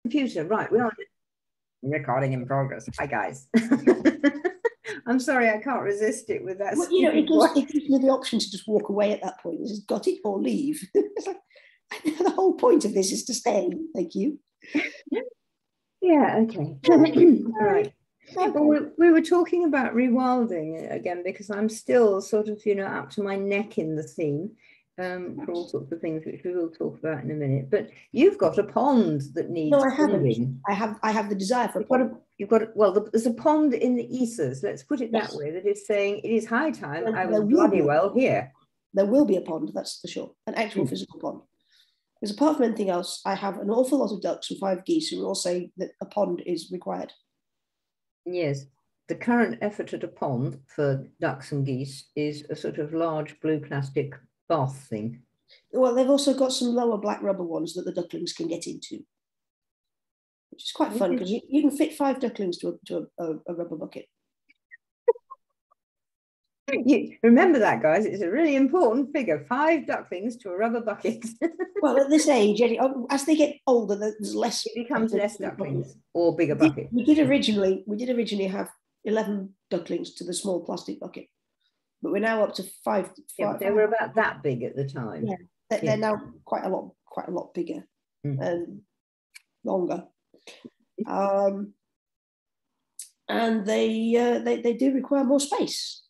Computer, right, we are recording in progress. Hi guys. I'm sorry, I can't resist it with that. Well, you know, it gives you the option to just walk away at that point. It's just got it or leave. The whole point of this is to stay. Thank you. Yeah, okay. All right. Okay. Well, we were talking about rewilding again because I'm still sort of, up to my neck in the theme for all sorts of things, which we will talk about in a minute. But you've got a pond that needs. No, I haven't. I have the desire for a pond. There's a pond in the ethers. Let's put it that way. That is saying it is high time. I was bloody well here. There will be a pond. That's for sure. An actual physical pond. Because apart from anything else, I have an awful lot of ducks and 5 geese who all say that a pond is required. Yes, the current effort at a pond for ducks and geese is a sort of large blue plastic bath thing. Well, they've also got some lower black rubber ones that the ducklings can get into, which is quite fun because you can fit 5 ducklings to a rubber bucket. You remember that, guys? It's a really important figure. 5 ducklings to a rubber bucket. Well, at this age, as they get older, there's less. It becomes less ducklings or bigger buckets. We did originally have 11 ducklings to the small plastic bucket, but we're now up to 5. They were about that big at the time. Yeah, they're now quite a lot bigger and longer. And they do require more space.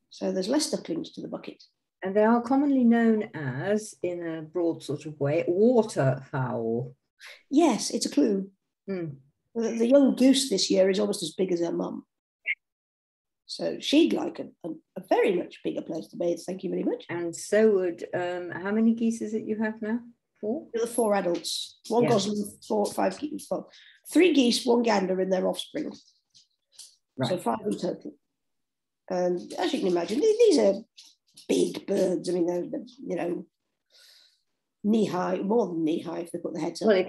So there's less ducklings to the bucket. And they are commonly known as, in a broad sort of way, waterfowl. Yes, it's a clue. The young goose this year is almost as big as her mum. So she'd like a very much bigger place to bathe. Thank you very much. And so would, how many geese is it you have now? 4? The 4 adults. 1 gosling, 5 geese. 3 geese, 1 gander and their offspring. Right. So 5 in total. And as you can imagine, these are big birds. I mean, they're knee high, more than knee high if they put their heads up. Well,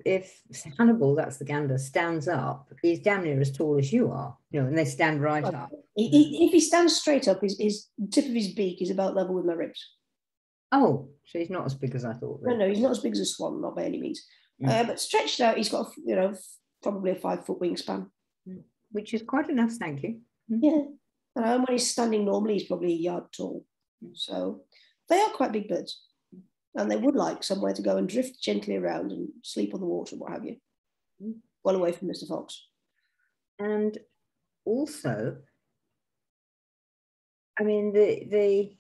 if Hannibal, that's the gander, stands up, he's damn near as tall as you are, and they stand right up. If he stands straight up, his tip of his beak is about level with my ribs. Oh, so he's not as big as I thought. Really. No, he's not as big as a swan, not by any means. But stretched out, he's got probably a 5-foot wingspan, which is quite enough. Thank you. Yeah, and when he's standing normally, he's probably a yard tall. So they are quite big birds, and they would like somewhere to go and drift gently around and sleep on the water, what have you, well away from Mr. Fox. And also, I mean, the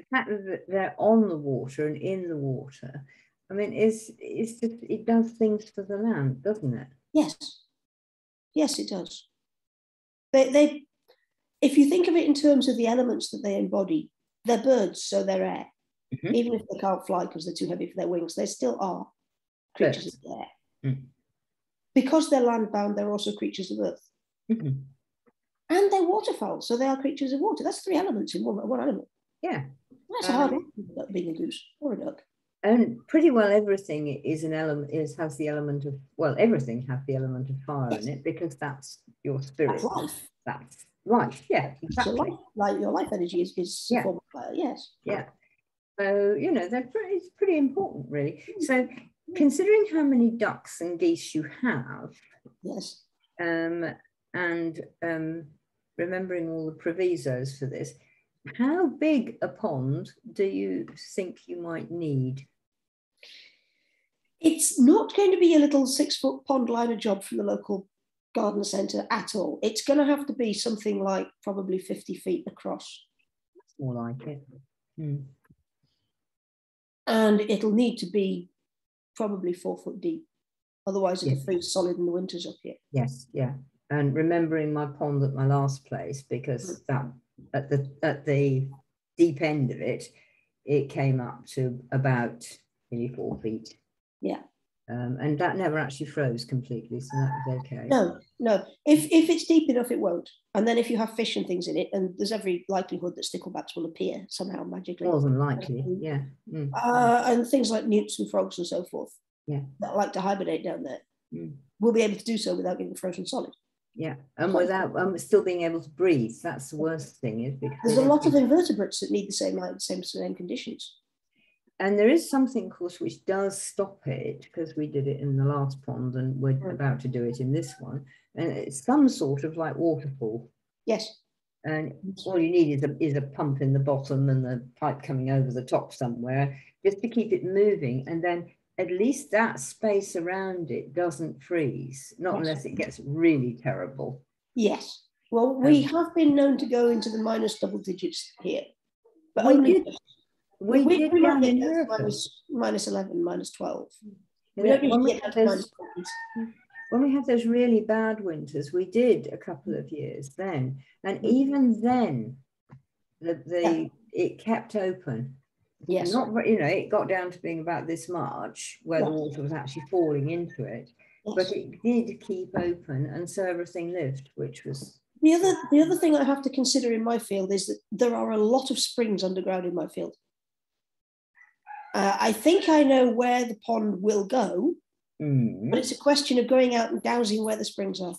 fact that they're on the water and in the water, I mean, it does things for the land, doesn't it? Yes, it does. They, if you think of it in terms of the elements that they embody, they're birds, so they're air. Even if they can't fly because they're too heavy for their wings, they still are creatures of the air. Because they're land-bound, they're also creatures of earth. And they're waterfowl, so they are creatures of water. That's 3 elements in one animal. Yeah. That's a hard one, being a goose or a duck. And pretty well everything is an element, has the element of, well, everything has the element of fire in it, because that's your spirit. That's life. That's life, yeah, exactly. Your life energy is a form of fire, yes. Yeah. So, it's pretty important, really. So, considering how many ducks and geese you have, yes, and remembering all the provisos for this, how big a pond do you think you might need? It's not going to be a little 6-foot pond liner job from the local garden centre at all. It's going to have to be something like probably 50 feet across. That's more like it. And it'll need to be probably 4 foot deep. Otherwise it'll freeze solid in the winters up here. Yes, yeah. And remembering my pond at my last place, because that at the deep end of it, it came up to about nearly 4 feet. Yeah. And that never actually froze completely, so that was okay. No. If it's deep enough, it won't. And then if you have fish and things in it, and there's every likelihood that sticklebacks will appear somehow magically. More than likely, yeah. And things like newts and frogs and so forth, that like to hibernate down there, will be able to do so without getting frozen solid. Yeah, and without still being able to breathe. That's the worst thing, is because there's a lot of invertebrates that need the same conditions. And there is something, of course, which does stop it, because we did it in the last pond and we're about to do it in this one. And it's some sort of like waterfall. Yes. And all you need is a pump in the bottom and the pipe coming over the top somewhere, just to keep it moving. And then at least that space around it doesn't freeze, not unless it gets really terrible. Yes. Well, we have been known to go into the minus double digits here. But we only did, we did down in Hereford. Minus 11, minus 12. We don't usually get those, when we had those really bad winters, we did a couple of years then. And even then, it kept open. Yes. Not, it got down to being about this much, where the water was actually falling into it. Yes. But it did keep open, and so everything lived, which was... The other thing I have to consider in my field is that there are a lot of springs underground in my field. I think I know where the pond will go, but it's a question of going out and dowsing where the springs are.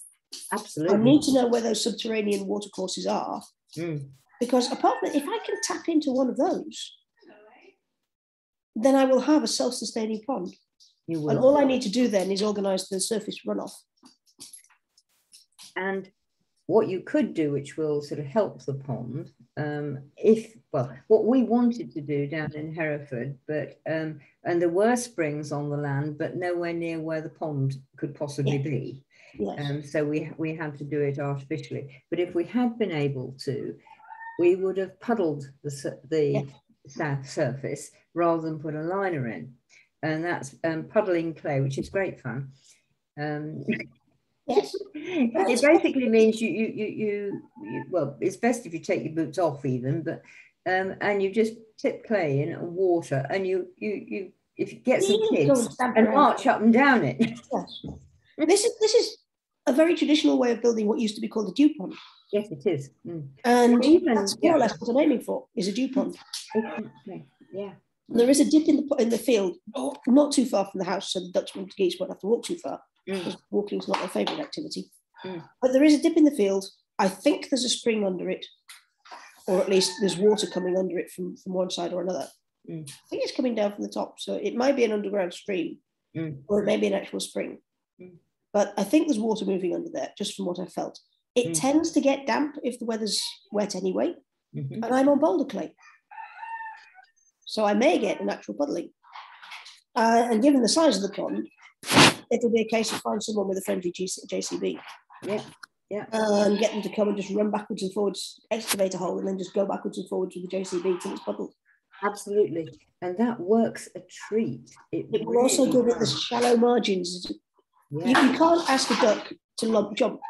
Absolutely. I need to know where those subterranean watercourses are, because apart from if I can tap into one of those, then I will have a self-sustaining pond. You will. And all I need to do then is organise the surface runoff. And what you could do, which will sort of help the pond, what we wanted to do down in Hereford, but and there were springs on the land, but nowhere near where the pond could possibly be. Yes. So we had to do it artificially. But if we had been able to, we would have puddled the south surface rather than put a liner in, and that's puddling clay, which is great fun. Yes. It basically means well, it's best if you take your boots off even, but and you just tip clay in and water, and you if you get some kids and march up and down it. Yes. This is a very traditional way of building what used to be called a dew pond. Yes, it is. And that's more or less what I'm aiming for, is a dew pond. Yeah. There is a dip in the field, not too far from the house, so the ducks and geese won't have to walk too far. Because walking is not my favourite activity. But there is a dip in the field. I think there's a spring under it, or at least there's water coming under it from one side or another. I think it's coming down from the top, so it might be an underground stream, or it may be an actual spring. But I think there's water moving under there, just from what I felt. It tends to get damp if the weather's wet anyway, and I'm on boulder clay. So I may get an actual puddling. And given the size of the pond, it'll be a case of finding someone with a friendly JCB. Yeah. And get them to come and just run backwards and forwards, excavate a hole, and then just go backwards and forwards with the JCB till it's puddled. Absolutely. And that works a treat. It will really also give it the shallow margins. Yeah. You can't ask a duck to jump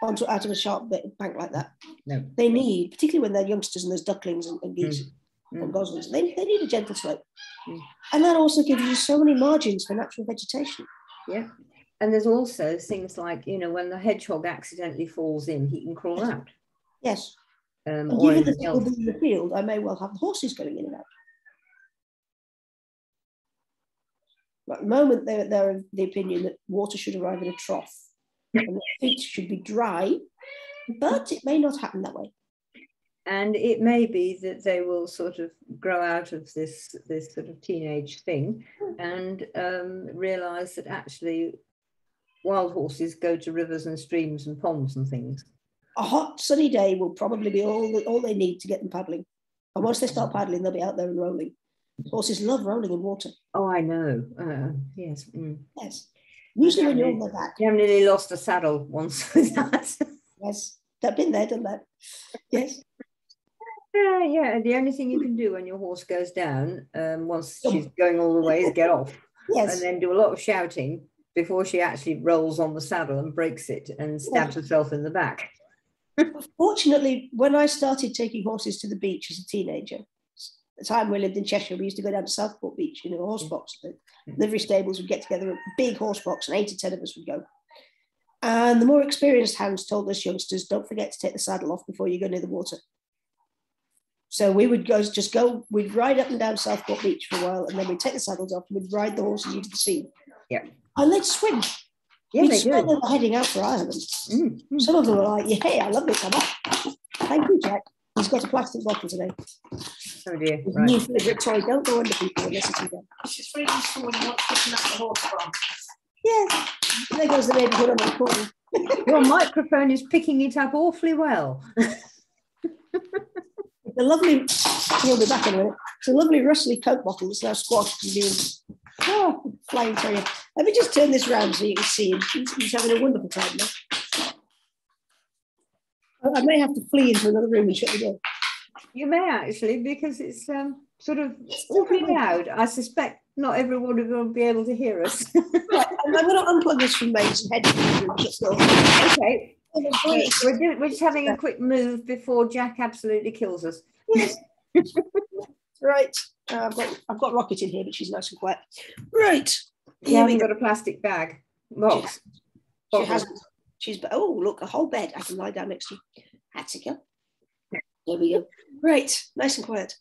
out of a sharp bank like that. No. They need, particularly when they're youngsters and there's ducklings and geese and goslings, they need a gentle slope. And that also gives you so many margins for natural vegetation. Yeah. And there's also things like, when the hedgehog accidentally falls in, he can crawl out. Yes. And given the people in the field, I may well have the horses going in and out. But at the moment, they're of the opinion that water should arrive in a trough and the feet should be dry, but it may not happen that way. And it may be that they will sort of grow out of this sort of teenage thing and realise that actually wild horses go to rivers and streams and ponds and things. A hot sunny day will probably be all they need to get them paddling. And once they start paddling, they'll be out there and rolling. Horses love rolling in water. Oh, I know. Yes. Yes. Usually when you're on their back. You nearly lost a saddle once with that. Yes. I've been there, done that. Yes. Yeah. The only thing you can do when your horse goes down, once she's going all the way, is get off. Yes. And then do a lot of shouting before she actually rolls on the saddle and breaks it and stabs herself in the back. Fortunately, when I started taking horses to the beach as a teenager, the time we lived in Cheshire, we used to go down to Southport Beach in a horse box. The livery stables would get together, a big horse box, and 8 to 10 of us would go. And the more experienced hands told us youngsters, don't forget to take the saddle off before you go near the water. So we would we'd ride up and down Southport Beach for a while, and then we'd take the saddles off and we'd ride the horses into the sea. Yeah. And they'd swim. Yeah, they do. They were heading out for Ireland. Some of them were like, "Yeah, I love it, come on." Thank you, Jack. He's got a plastic bottle today. Oh dear. His Right. new favourite toy. Don't go under people unless it's again. It's just very useful when you want to listen at the horse farm. Yes. There goes the neighbourhood on the corner. Your microphone is picking it up awfully well. It's a lovely, he'll be back in a minute. It's a lovely rustly Coke bottle that's now squashed and doing flying terrier. Let me just turn this round so you can see him. He's having a wonderful time now. I may have to flee into another room and shut the door. You may actually, because it's sort of awfully loud. I suspect not everyone will be able to hear us. Right, I'm going to unplug this from mains and head into the room and shut the door. Okay. We're just having a quick move before Jack absolutely kills us. Yes. Right. I've got Rocket in here, but she's nice and quiet. Right. You haven't got a plastic bag box. She hasn't. Oh, look, a whole bed. I can lie down next to you. That's a go. There we go. Right. Nice and quiet.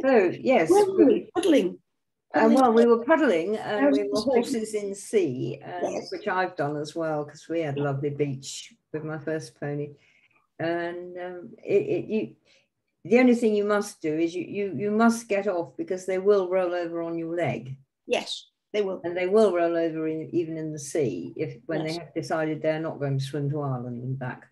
So, yes. Where were we? Puddling. Well, we were puddling and we were horses in sea, Yes. which I've done as well because we had a lovely beach with my first pony. And the only thing you must do is you must get off because they will roll over on your leg. Yes, they will. And they will roll over even in the sea when they have decided they're not going to swim to Ireland and back.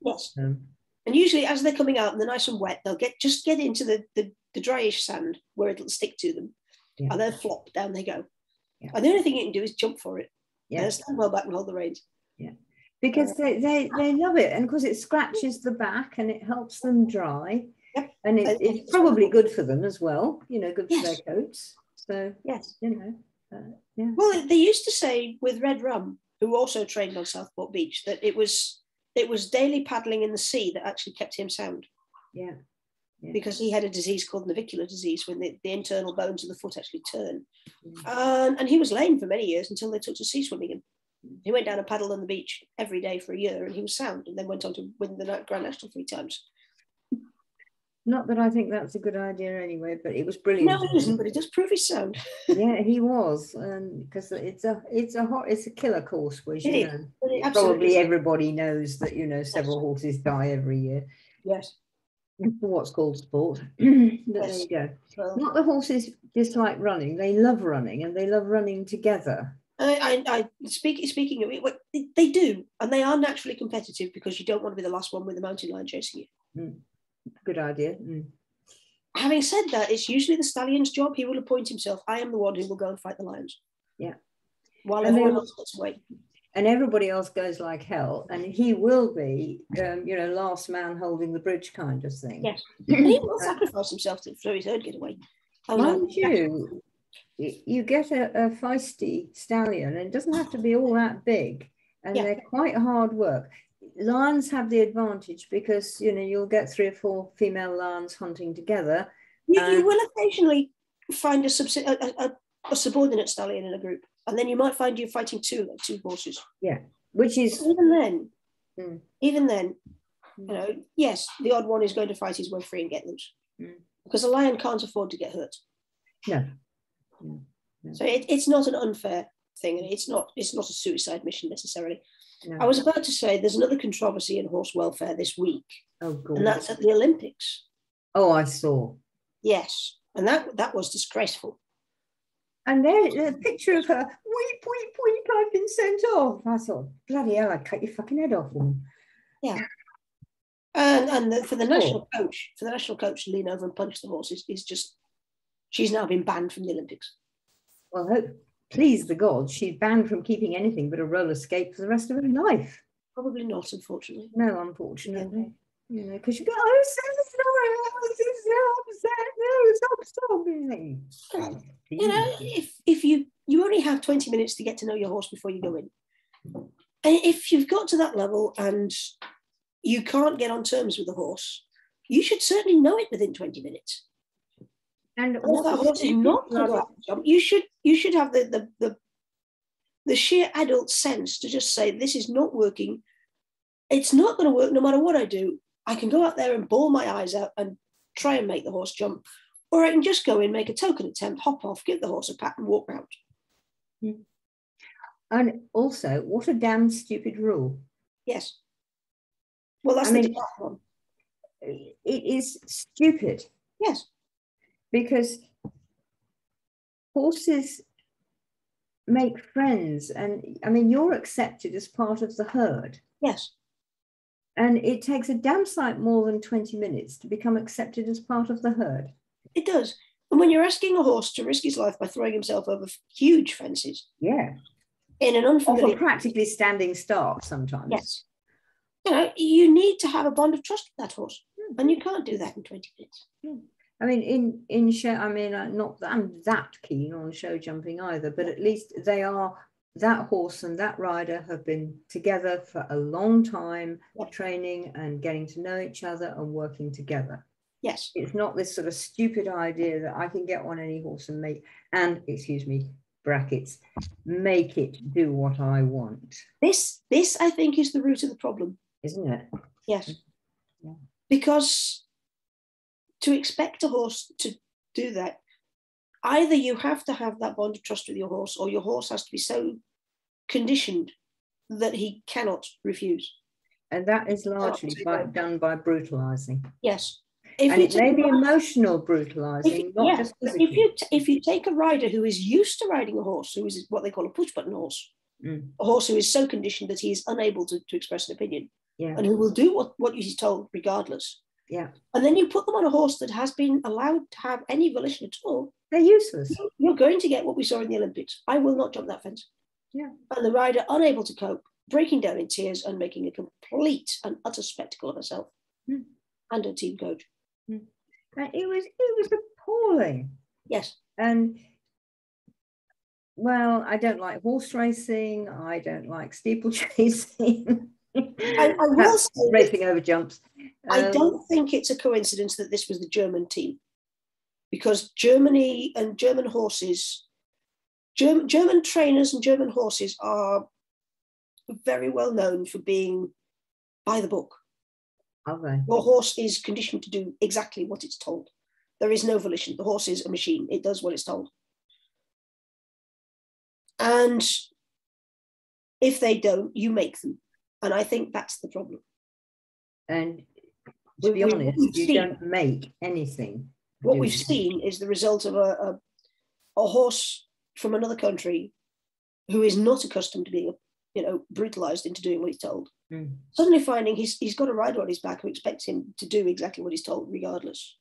Yes. And usually as they're coming out and they're nice and wet, they'll get into the dryish sand where it'll stick to them. Yeah. And then flop, down they go. Yeah. And the only thing you can do is jump for it. Yeah. And stand well back and hold the reins. Yeah. Because they love it. And because it scratches the back and it helps them dry. Yep. And it's probably good for them as well, good for their coats. So, yes. Yeah. Well, they used to say with Red Rum, who also trained on Southport Beach, that it was daily paddling in the sea that actually kept him sound. Yeah. Because he had a disease called navicular disease when the internal bones of the foot actually turn. And he was lame for many years until they took to sea swimming him. He went down and paddled on the beach every day for a year and he was sound and then went on to win the Grand National 3 times. Not that I think that's a good idea anyway, but it was brilliant. No, it isn't, but it does prove his sound. Yeah, he was, because it's a killer course, which probably everybody knows that several horses die every year. Yes. For what's called sport. But there you go. Well, not the horses dislike running; they love running, and they love running together. Speaking of it, they do, and they are naturally competitive because you don't want to be the last one with the mountain lion chasing you. Good idea. Having said that, it's usually the stallion's job. He will appoint himself. I am the one who will go and fight the lions. Yeah. While everyone else gets away. And everybody else goes like hell, and he will be, last man holding the bridge kind of thing. Yes, and he will sacrifice himself so his herd get away. Mind you get a feisty stallion, and it doesn't have to be all that big, and they're quite hard work. Lions have the advantage because you'll get 3 or 4 female lions hunting together. You will occasionally find a subordinate stallion in a group. And then you might find you fighting two horses. Yeah, which is even then, yes, the odd one is going to fight his way free and get loose, because a lion can't afford to get hurt. No. So it's not an unfair thing, and it's not a suicide mission necessarily. No. I was about to say there's another controversy in horse welfare this week, and that's at the Olympics. Oh, I saw. Yes, and that was disgraceful. And there's a picture of her, weep, weep, weep, I've been sent off. I thought, bloody hell, I'd cut your fucking head off. Yeah. And for the national coach to lean over and punch the horses is just, she's now been banned from the Olympics. Well, please the gods, she's banned from keeping anything but a roller skate for the rest of her life. Probably not, unfortunately. No, unfortunately. Because you go, I'm so sorry, I was just so upset. No, stop. If you only have 20 minutes to get to know your horse before you go in. And if you've got to that level and you can't get on terms with the horse, you should certainly know it within 20 minutes. And if that horse is not going to jump, you should have the sheer adult sense to just say, this is not working. It's not going to work no matter what I do. I can go out there and bawl my eyes out and try and make the horse jump, or I can just go in, make a token attempt, hop off, give the horse a pat and walk round. And also, what a damn stupid rule. Yes. Well, that's the one. It is stupid. Yes. because horses make friends, and I mean, you're accepted as part of the herd. Yes. And it takes a damn sight more than 20 minutes to become accepted as part of the herd. It does. And when you're asking a horse to risk his life by throwing himself over huge fences. Yeah. In an unfamiliar... Or practically standing start sometimes. Yes. You know, you need to have a bond of trust with that horse. And you can't do that in 20 minutes. I mean, in show, I mean, not that I'm that keen on show jumping either, but at least they are, that horse and that rider have been together for a long time, training and getting to know each other and working together. Yes. It's not this sort of stupid idea that I can get on any horse and excuse me, brackets, make it do what I want. This I think is the root of the problem. Isn't it? Yes. Yeah. Because to expect a horse to do that, either you have to have that bond of trust with your horse, or your horse has to be so conditioned that he cannot refuse. And that is largely done by brutalizing. Yes. And it may be emotional brutalizing, not just physical. If you take a rider who is used to riding a horse, who is what they call a push-button horse, a horse who is so conditioned that he is unable to express an opinion, and who will do what he's told regardless. Yeah. And then you put them on a horse that has been allowed to have any volition at all. They're useless. You're going to get what we saw in the Olympics. I will not jump that fence. Yeah. And the rider unable to cope, breaking down in tears and making a complete and utter spectacle of herself and her team coach. And it was appalling. Yes. And well, I don't like horse racing. I don't like steeplechasing. I will say racing over jumps. I don't think it's a coincidence that this was the German team, because Germany and German horses, German trainers and German horses are very well known for being by the book. Okay. Your horse is conditioned to do exactly what it's told. There is no volition. The horse is a machine. It does what it's told. And if they don't, you make them. And I think that's the problem. And to be honest, you don't make anything. What we've seen is the result of a horse from another country who is not accustomed to being, brutalized into doing what he's told. Suddenly finding he's got a rider on his back who expects him to do exactly what he's told, regardless.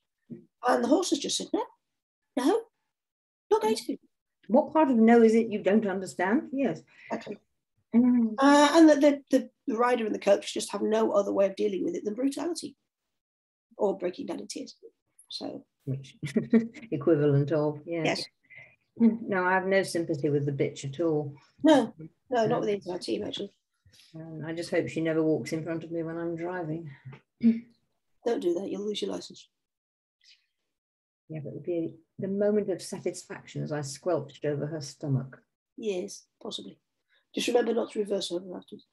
And the horse has just said, no, not going to. What part of no is it you don't understand? Yes. Exactly. And the rider and the coach just have no other way of dealing with it than brutality or breaking down in tears. So, which equivalent of, yes. No, I have no sympathy with the bitch at all. No, not with the entire team, actually. I just hope she never walks in front of me when I'm driving. Don't do that, you'll lose your license. Yeah, but it would be the moment of satisfaction as I squelched over her stomach. Yes, possibly. Just remember not to reverse over afterwards.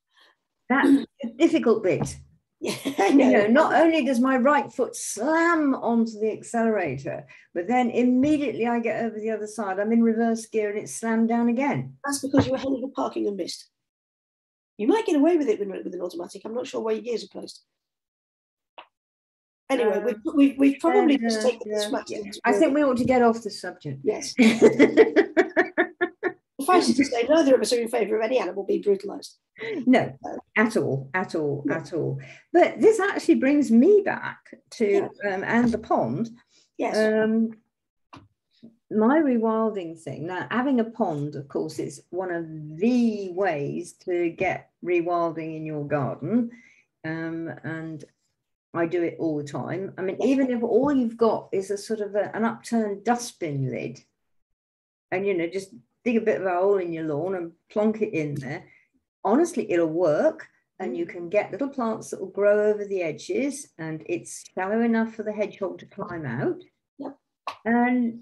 That's a difficult bit. Yeah, I know. Not only does my right foot slam onto the accelerator, but then immediately I get over the other side. I'm in reverse gear and it's slammed down again. That's because you were heading for parking and missed. You might get away with it with an automatic. I'm not sure where your gears are placed. Anyway, we've probably just taken this match. I think we ought to get off the subject. Yes. Suffice it to say, neither of us are in favour of any animal being brutalised. No, at all. But this actually brings me back to and the pond. Yes. My rewilding thing. Now, having a pond, of course, is one of the ways to get rewilding in your garden, and I do it all the time. I mean, even if all you've got is a sort of an upturned dustbin lid, and just dig a bit of a hole in your lawn and plonk it in there. Honestly, it'll work, and you can get little plants that will grow over the edges, and it's shallow enough for the hedgehog to climb out. Yep. And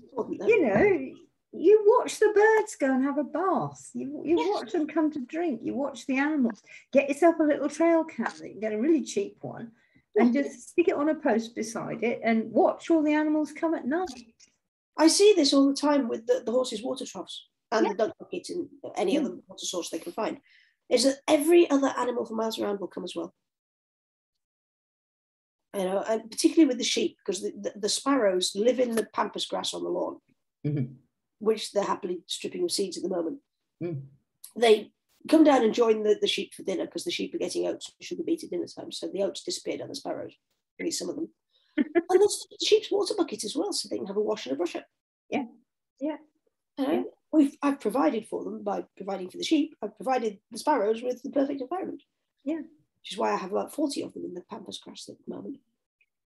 you watch the birds go and have a bath. You watch them come to drink. You watch the animals. Get yourself a little trail cam. You can get a really cheap one, and just stick it on a post beside it and watch all the animals come at night. I see this all the time with the horses' water troughs and the duck buckets and any other water source they can find, is that every other animal for miles around will come as well. You know, and particularly with the sheep, because the sparrows live in the pampas grass on the lawn, which they're happily stripping of seeds at the moment. They come down and join the sheep for dinner because the sheep are getting oats and sugar beet at dinner time. So the oats disappeared on the sparrows, at least some of them. And there's the sheep's water bucket as well, so they can have a wash and a brush up. Yeah, yeah. I've provided for them by providing for the sheep. I've provided the sparrows with the perfect environment. Yeah. Which is why I have about 40 of them in the pampas grass at the moment.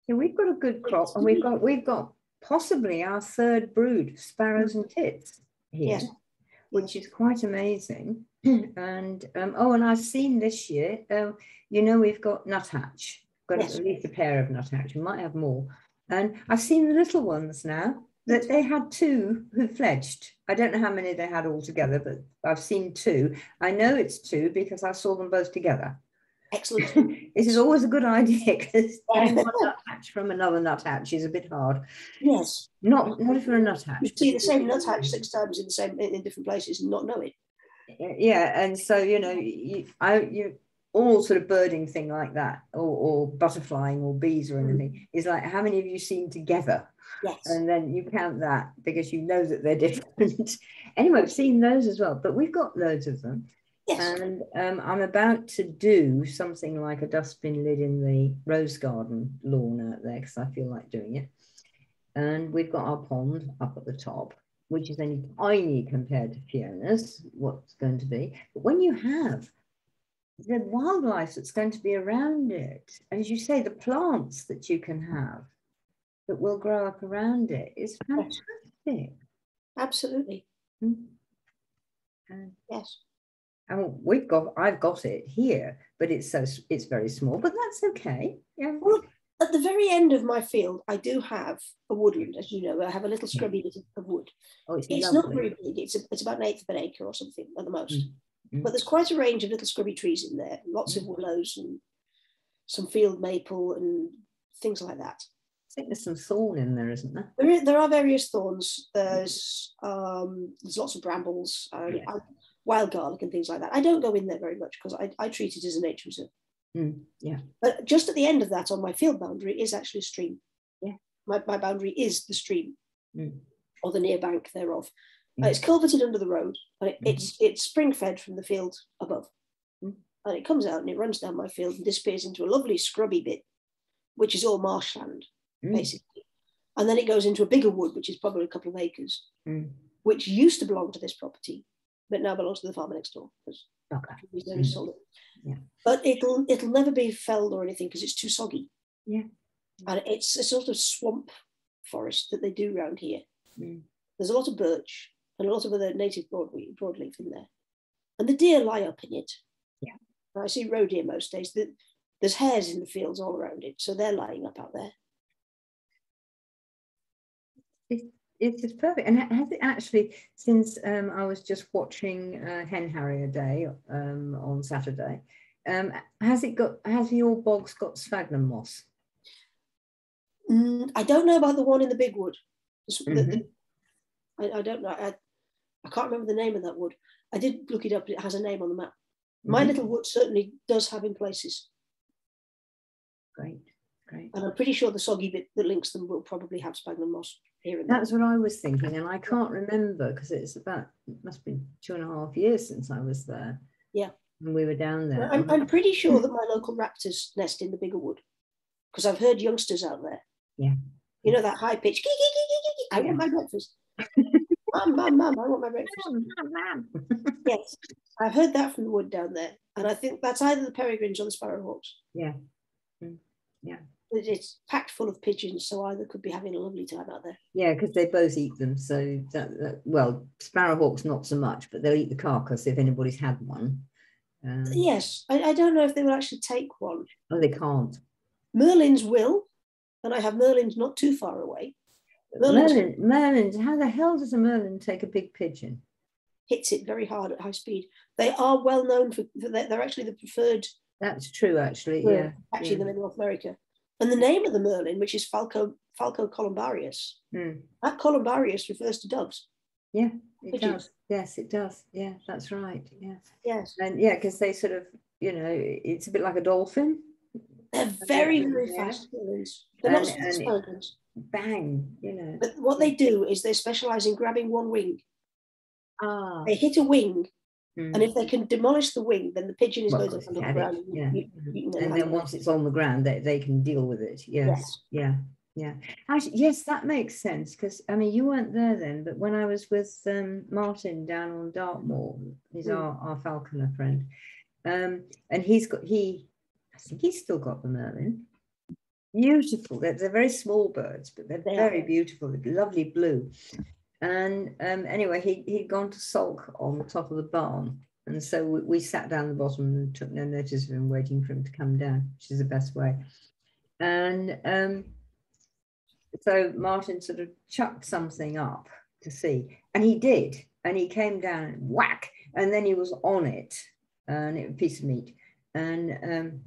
Yeah, we've got a good crop, and we've got possibly our third brood, sparrows and tits here, yes. which is quite amazing. And and I've seen this year, you know, we've got nuthatch, got at least a pair of nuthatch. We might have more, and I've seen the little ones now. That they had 2 who fledged. I don't know how many they had altogether, but I've seen 2. I know it's 2 because I saw them both together. Excellent. This is always a good idea because getting one nuthatch from another nuthatch is a bit hard. Yes. Not if you're a nuthatch. You see the same nuthatch 6 times in different places and not know it. Yeah, and so you know, you all sort of birding thing like that, or butterflying or bees or anything is like, how many have you seen together? Yes. And then you count that because you know that they're different. Anyway, I've seen those as well, but we've got loads of them. Yes. And I'm about to do something like a dustbin lid in the rose garden lawn out there because I feel like doing it. And we've got our pond up at the top, which is only tiny compared to Fiona's, what's going to be. But when you have the wildlife that's going to be around it, and as you say, the plants that you can have that will grow up around it is fantastic. Absolutely. Yes. And I've got it here, but it's very small, but that's okay. Yeah. Well, at the very end of my field, I do have a woodland, as you know. I have a little scrubby bit of wood. Oh, it's not very big. It's about 1/8 of an acre or something at the most. But there's quite a range of little scrubby trees in there. Lots of willows and some field maple and things like that. I think there's some thorn in there, isn't there? There are various thorns. There's lots of brambles, wild garlic and things like that. I don't go in there very much because I treat it as a nature reserve. Yeah. But just at the end of that, on my field boundary, is actually a stream. Yeah. My boundary is the stream or the near bank thereof. It's culverted under the road, and it's spring fed from the field above. And it comes out and it runs down my field and disappears into a lovely scrubby bit, which is all marshland. Basically, and then it goes into a bigger wood, which is probably a couple of acres, which used to belong to this property, but now belongs to the farmer next door because he's sold it. Yeah. But it'll never be felled or anything because it's too soggy. Yeah, and it's a sort of swamp forest that they do around here. There's a lot of birch and a lot of other native broadleaf in there, and the deer lie up in it. Yeah, and I see roe deer most days. There's hares in the fields all around it, so they're lying up out there. It's just perfect. And has it actually, since I was just watching Hen Harrier Day on Saturday, has your bogs got sphagnum moss? I don't know about the one in the big wood. I don't know. I can't remember the name of that wood. I did look it up. It has a name on the map. My little wood certainly does have in places. Great. And I'm pretty sure the soggy bit that links them will probably have sphagnum moss here and there. That's what I was thinking, and I can't remember because it must be 2.5 years since I was there. Yeah. And we were down there. I'm pretty sure that my local raptors nest in the bigger wood because I've heard youngsters out there. Yeah. You know, that high pitch, I want my breakfast. Mum, I want my breakfast. Yes. I've heard that from the wood down there. And I think that's either the peregrines or the sparrowhawks. Yeah. Yeah. It's packed full of pigeons, so either could be having a lovely time out there. Yeah, because they both eat them. So, well, sparrowhawks not so much, but they'll eat the carcass if anybody's had one. Yes, I don't know if they will actually take one. Oh, they can't. Merlins will, and I have merlins not too far away. Merlins, how the hell does a merlin take a big pigeon? Hits it very hard at high speed. They are well known for they're actually the preferred. That's true, actually. Yeah, catching them in North America. And the name of the merlin, which is Falco columbarius, that columbarius refers to doves. Yeah, it does. Yes, it does. Yeah, that's right. Yeah. Yes. And yeah, because they sort of, it's a bit like a dolphin. They're very, very fast merlins. They're not fast pelicans. Bang, you know. But what they do is they specialize in grabbing one wing. Ah. They hit a wing, and if they can demolish the wing, then the pigeon is going to land on the ground. And then once it's on the ground, they can deal with it. Yes. Yeah. Actually, yes, that makes sense, because I mean, you weren't there then, but when I was with Martin down on Dartmoor, he's our falconer friend, and I think he's still got the merlin. Beautiful. They're very small birds, but they're very beautiful, lovely blue. And anyway, he'd gone to sulk on the top of the barn, and so we sat down the bottom and took no notice of him, waiting for him to come down, which is the best way. And so Martin sort of chucked something up to see, and he did, and he came down and whack, and then he was on it, and it was a piece of meat, and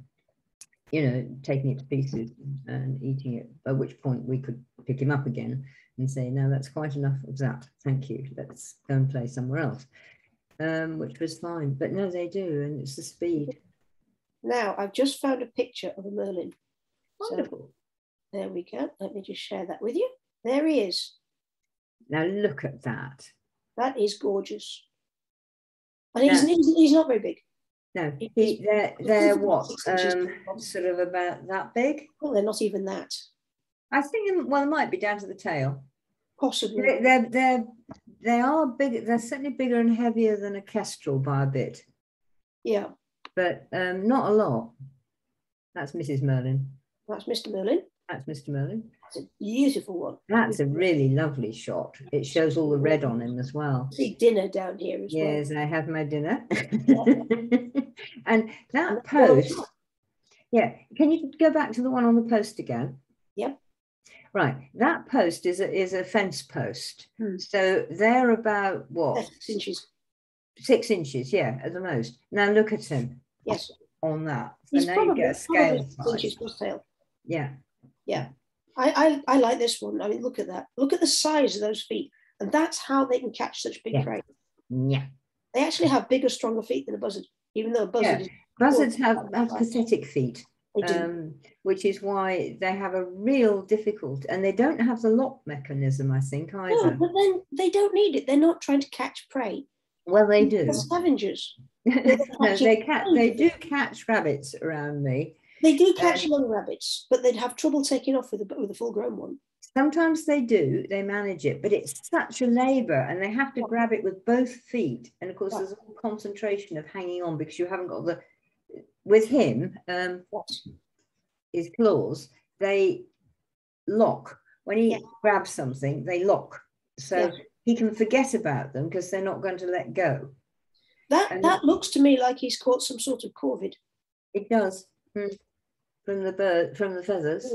you know, taking it to pieces and eating it, at which point we could pick him up again and say, no, that's quite enough of that, thank you, let's go and play somewhere else, which was fine. But no, they do, and it's the speed. Now, I've just found a picture of a merlin. Wonderful. So, there we go. Let me just share that with you. There he is. Now look at that. That is gorgeous. And he's not very big. No, they're what, sort of about that big? Well, they're not even that. I think, well, it might be down to the tail. Possibly. They are big. They're certainly bigger and heavier than a kestrel by a bit. Yeah. But not a lot. That's Mrs. Merlin. That's Mr. Merlin. That's Mr. Merlin. That's a beautiful one. That's a really lovely shot. It shows all the red on him as well. See dinner down here as well. Yes, I have my dinner. And that post, yeah, can you go back to the one on the post again? Yep. Right, that post is a fence post. So they're about what? 6 inches. 6 inches, yeah, at the most. Now look at him. Yes. On that. So He's now you get a scale size. Tail. Yeah. Yeah. I like this one. I mean, look at that. Look at the size of those feet. And that's how they can catch such big prey. Yeah. They actually have bigger, stronger feet than a buzzard, even though a buzzard buzzards have pathetic feet. They do. Which is why they have a real difficulty, and they don't have the lock mechanism, I think, either. No, but then they don't need it. They're not trying to catch prey. Well, they do. They're scavengers. No, they do catch rabbits around me. They do catch young rabbits, but they'd have trouble taking off with a full-grown one. Sometimes they do, they manage it, but it's such a labour, and they have to grab it with both feet. And of course, there's a whole concentration of hanging on, because you haven't got with him, his claws, they lock. When he grabs something, they lock. So he can forget about them because they're not going to let go. That looks to me like he's caught some sort of corvid. It does. From the feathers.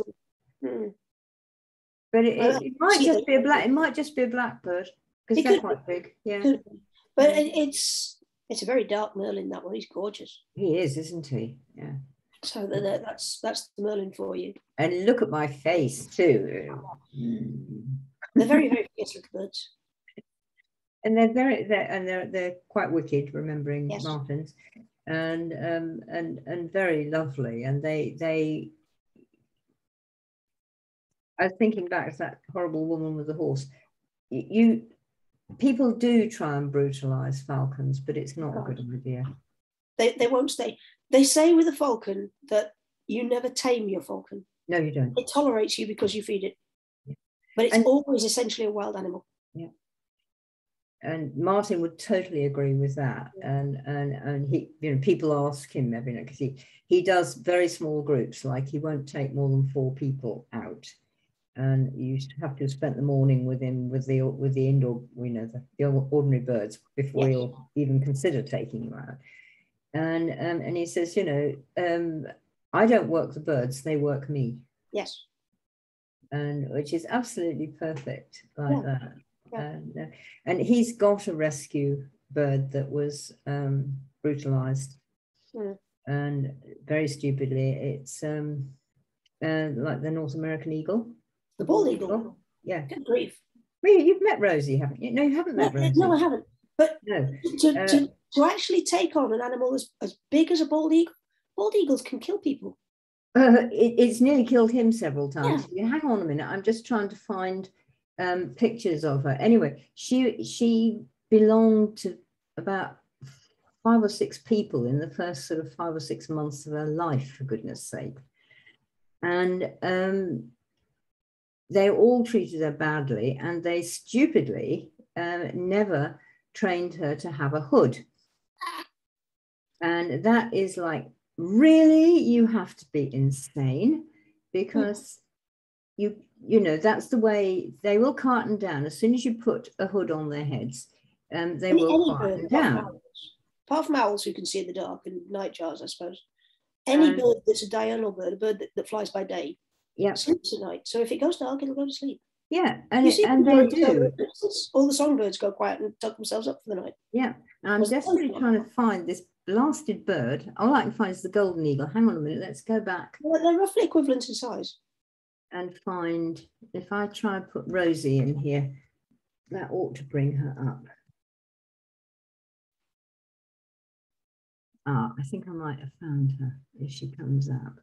But it might just be a black. It might just be a blackbird, because they're quite big. Yeah. But it's a very dark merlin. That one. He's gorgeous. He is, isn't he? Yeah. So that's the merlin for you. And look at my face too. They're very, very fierce little birds. And they're quite wicked, remembering Martins, and very lovely. And they I was thinking back to that horrible woman with the horse. People do try and brutalize falcons, but it's not a good idea. They won't stay. They say with a falcon that you never tame your falcon. No, you don't. It tolerates you because you feed it. But it's always essentially a wild animal. Yeah. And Martin would totally agree with that. And he, people ask him every night, because he does very small groups, like he won't take more than 4 people out. And you have to have spent the morning with him with the indoor, the ordinary birds, before you'll even consider taking them out. And he says, I don't work the birds, they work me. Yes. And which is absolutely perfect, like that. Yeah. And he's got a rescue bird that was brutalized, and very stupidly. It's like the North American eagle. The bald eagle. Yeah. Good grief. Really, you've met Rosie, haven't you? No, you haven't met Rosie. No, I haven't. But no. To actually take on an animal as big as a bald eagle, bald eagles can kill people. It's nearly killed him several times. Yeah. Hang on a minute, I'm just trying to find pictures of her. Anyway, she belonged to about 5 or 6 people in the first sort of 5 or 6 months of her life, for goodness sake. And they all treated her badly, and they stupidly never trained her to have a hood. And that is like, really, you have to be insane, because you know, that's the way they will quieten down. As soon as you put a hood on their heads, they will quieten down. Apart from owls who can see in the dark, and nightjars, I suppose. Any bird that's a diurnal bird, a bird that flies by day, sleeps at night. So if it goes dark, it'll go to sleep. Yeah, and they do. All the songbirds go quiet and tuck themselves up for the night. Yeah, and I'm desperately trying to find this blasted bird. All I can find is the golden eagle. Hang on a minute, let's go back. Well, they're roughly equivalent in size. And find, if I try and put Rosie in here, that ought to bring her up. Ah, I think I might have found her if she comes up.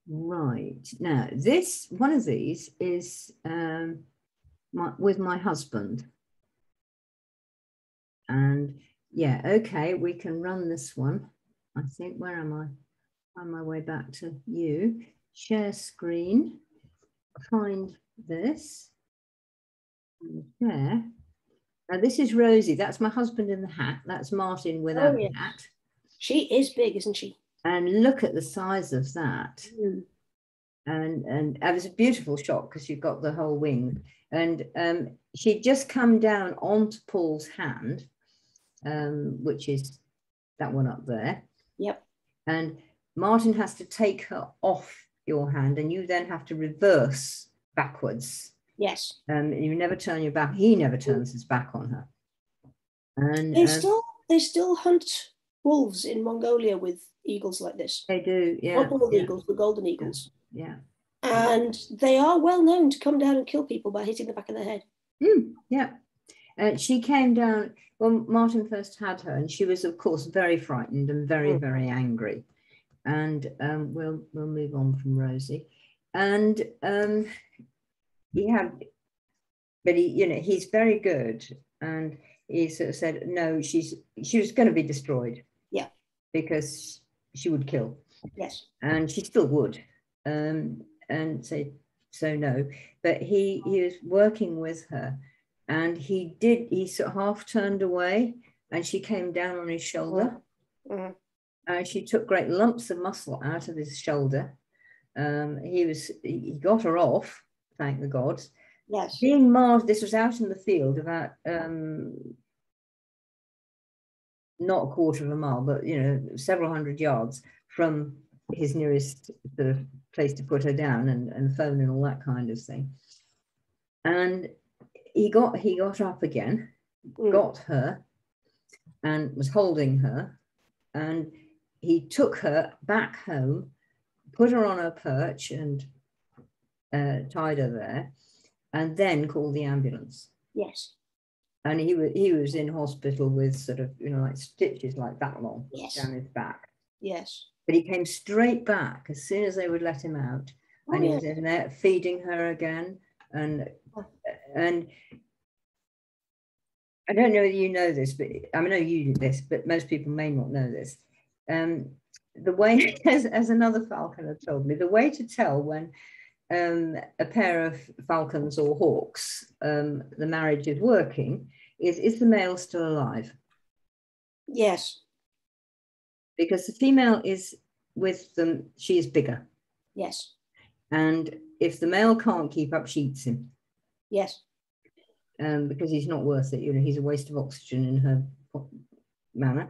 Right, now this, one of these is with my husband. And yeah, okay, we can run this one. I think, where am I? Find my way back to you. Share screen, find this, and share. Now this is Rosie, that's my husband in the hat. That's Martin without the hat. She is big, isn't she? And look at the size of that. Mm. And it was a beautiful shot, because you've got the whole wing. And she'd just come down onto Paul's hand, which is that one up there. Yep. And Martin has to take her off your hand, and you then have to reverse backwards. Yes. You never turn your back. He never turns his back on her. And they still hunt wolves in Mongolia with eagles like this. They do, yeah. Not bald eagles, but golden eagles. Yeah. And they are well known to come down and kill people by hitting the back of their head. Yeah. She came down when Martin first had her, and she was, of course, very frightened and very, very angry. And we'll move on from Rosie. And he had, but he, you know, he's very good, and he sort of said, no, she was going to be destroyed. Yeah. Because she would kill. Yes. And she still would. And say, so no. But he was working with her, and he sort of half turned away, and she came down on his shoulder. And she took great lumps of muscle out of his shoulder. He got her off, thank the gods. Yes. Being marred, this was out in the field, about not a quarter of a mile, but you know, several hundred yards from his nearest sort of place to put her down, and phone and all that kind of thing. And he got up again, got her, and was holding her, and he took her back home, put her on her perch, and tied her there, and then called the ambulance. Yes. And he was in hospital with sort of, you know, like stitches like that long down his back. Yes. But he came straight back as soon as they would let him out. And he was in there feeding her again. And I don't know whether you know this, but I know you do this, but most people may not know this. The way, as another falconer told me, the way to tell when a pair of falcons or hawks, the marriage is working, is the male still alive? Yes. Because the female is with them, she is bigger. Yes. And if the male can't keep up, she eats him. Yes. Because he's not worth it, you know, he's a waste of oxygen in her manner.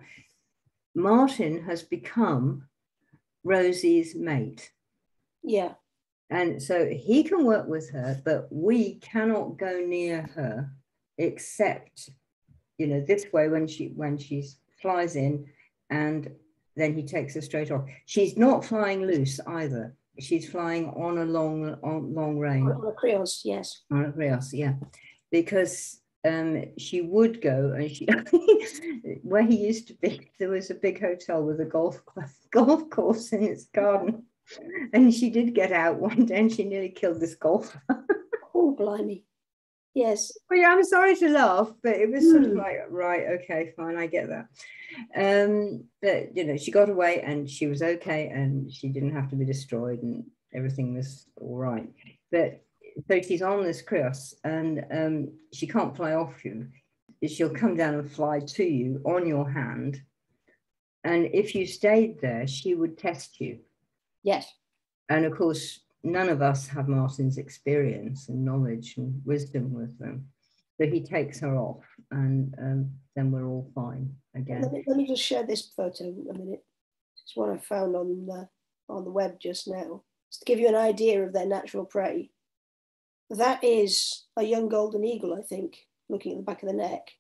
Martin has become Rosie's mate. Yeah. And so he can work with her, but we cannot go near her except, you know, this way when she flies in, and then he takes her straight off. She's not flying loose either. She's flying on a long rein. On a creos, yes. On a creos, yeah. Because she would go, and she where he used to be, there was a big hotel with a golf course in its garden. And she did get out one day and she nearly killed this golfer. Oh, blimey. Yes. Well, yeah, I'm sorry to laugh, but it was sort of like, right, okay, fine, I get that. But, you know, she got away and she was okay and she didn't have to be destroyed and everything was all right. But so she's on this cross and she can't fly off you. She'll come down and fly to you on your hand. And if you stayed there, she would test you. Yes. And of course, none of us have Martin's experience and knowledge and wisdom with them. So he takes her off and then we're all fine again. Let me just share this photo a minute. It's one I found on the web just now. Just to give you an idea of their natural prey. That is a young golden eagle, I think, looking at the back of the neck.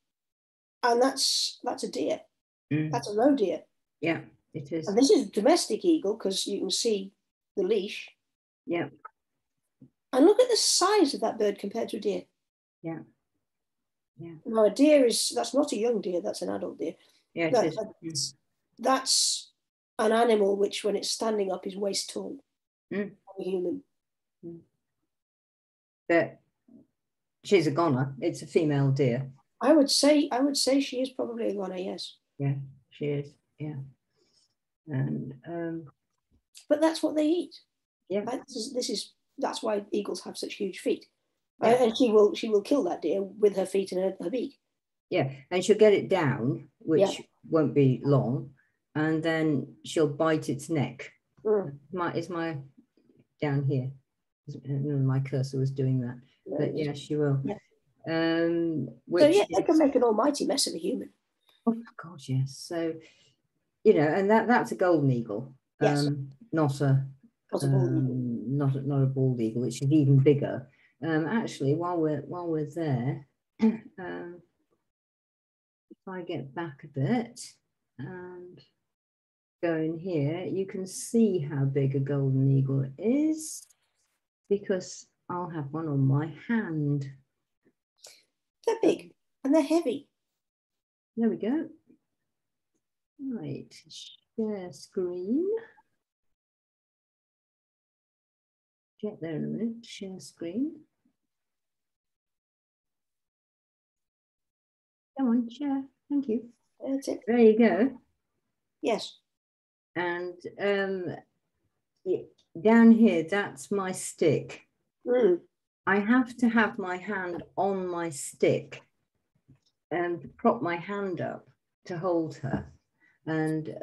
And that's a deer. That's a roe deer. Yeah, it is. And this is a domestic eagle because you can see the leash. Yeah. And look at the size of that bird compared to a deer. Yeah. Yeah. Now a deer that's not a young deer, that's an adult deer. Yeah, it is. That's an animal which when it's standing up is waist tall. A human. But she's a goner. It's a female deer. I would say she is probably a goner, yes. Yeah, she is. Yeah. And but that's what they eat. Yeah. That's why eagles have such huge feet. Yeah. And she will kill that deer with her feet and her beak. Yeah, and she'll get it down, which won't be long, and then she'll bite its neck. Is my down here? My cursor was doing that, but yeah, she will. Yeah. They can make an almighty mess of a human. Oh God, yes. So, you know, and that's a golden eagle. Yes. Not a bald eagle, which is even bigger. Actually, while we're there, if I get back a bit and go in here, you can see how big a golden eagle is because I'll have one on my hand. They're big and they're heavy. There we go. Right, share screen. Get there in a minute, share screen. Come on, share, thank you. That's it. There you go. Yes. And down here, that's my stick. I have to have my hand on my stick and prop my hand up to hold her. And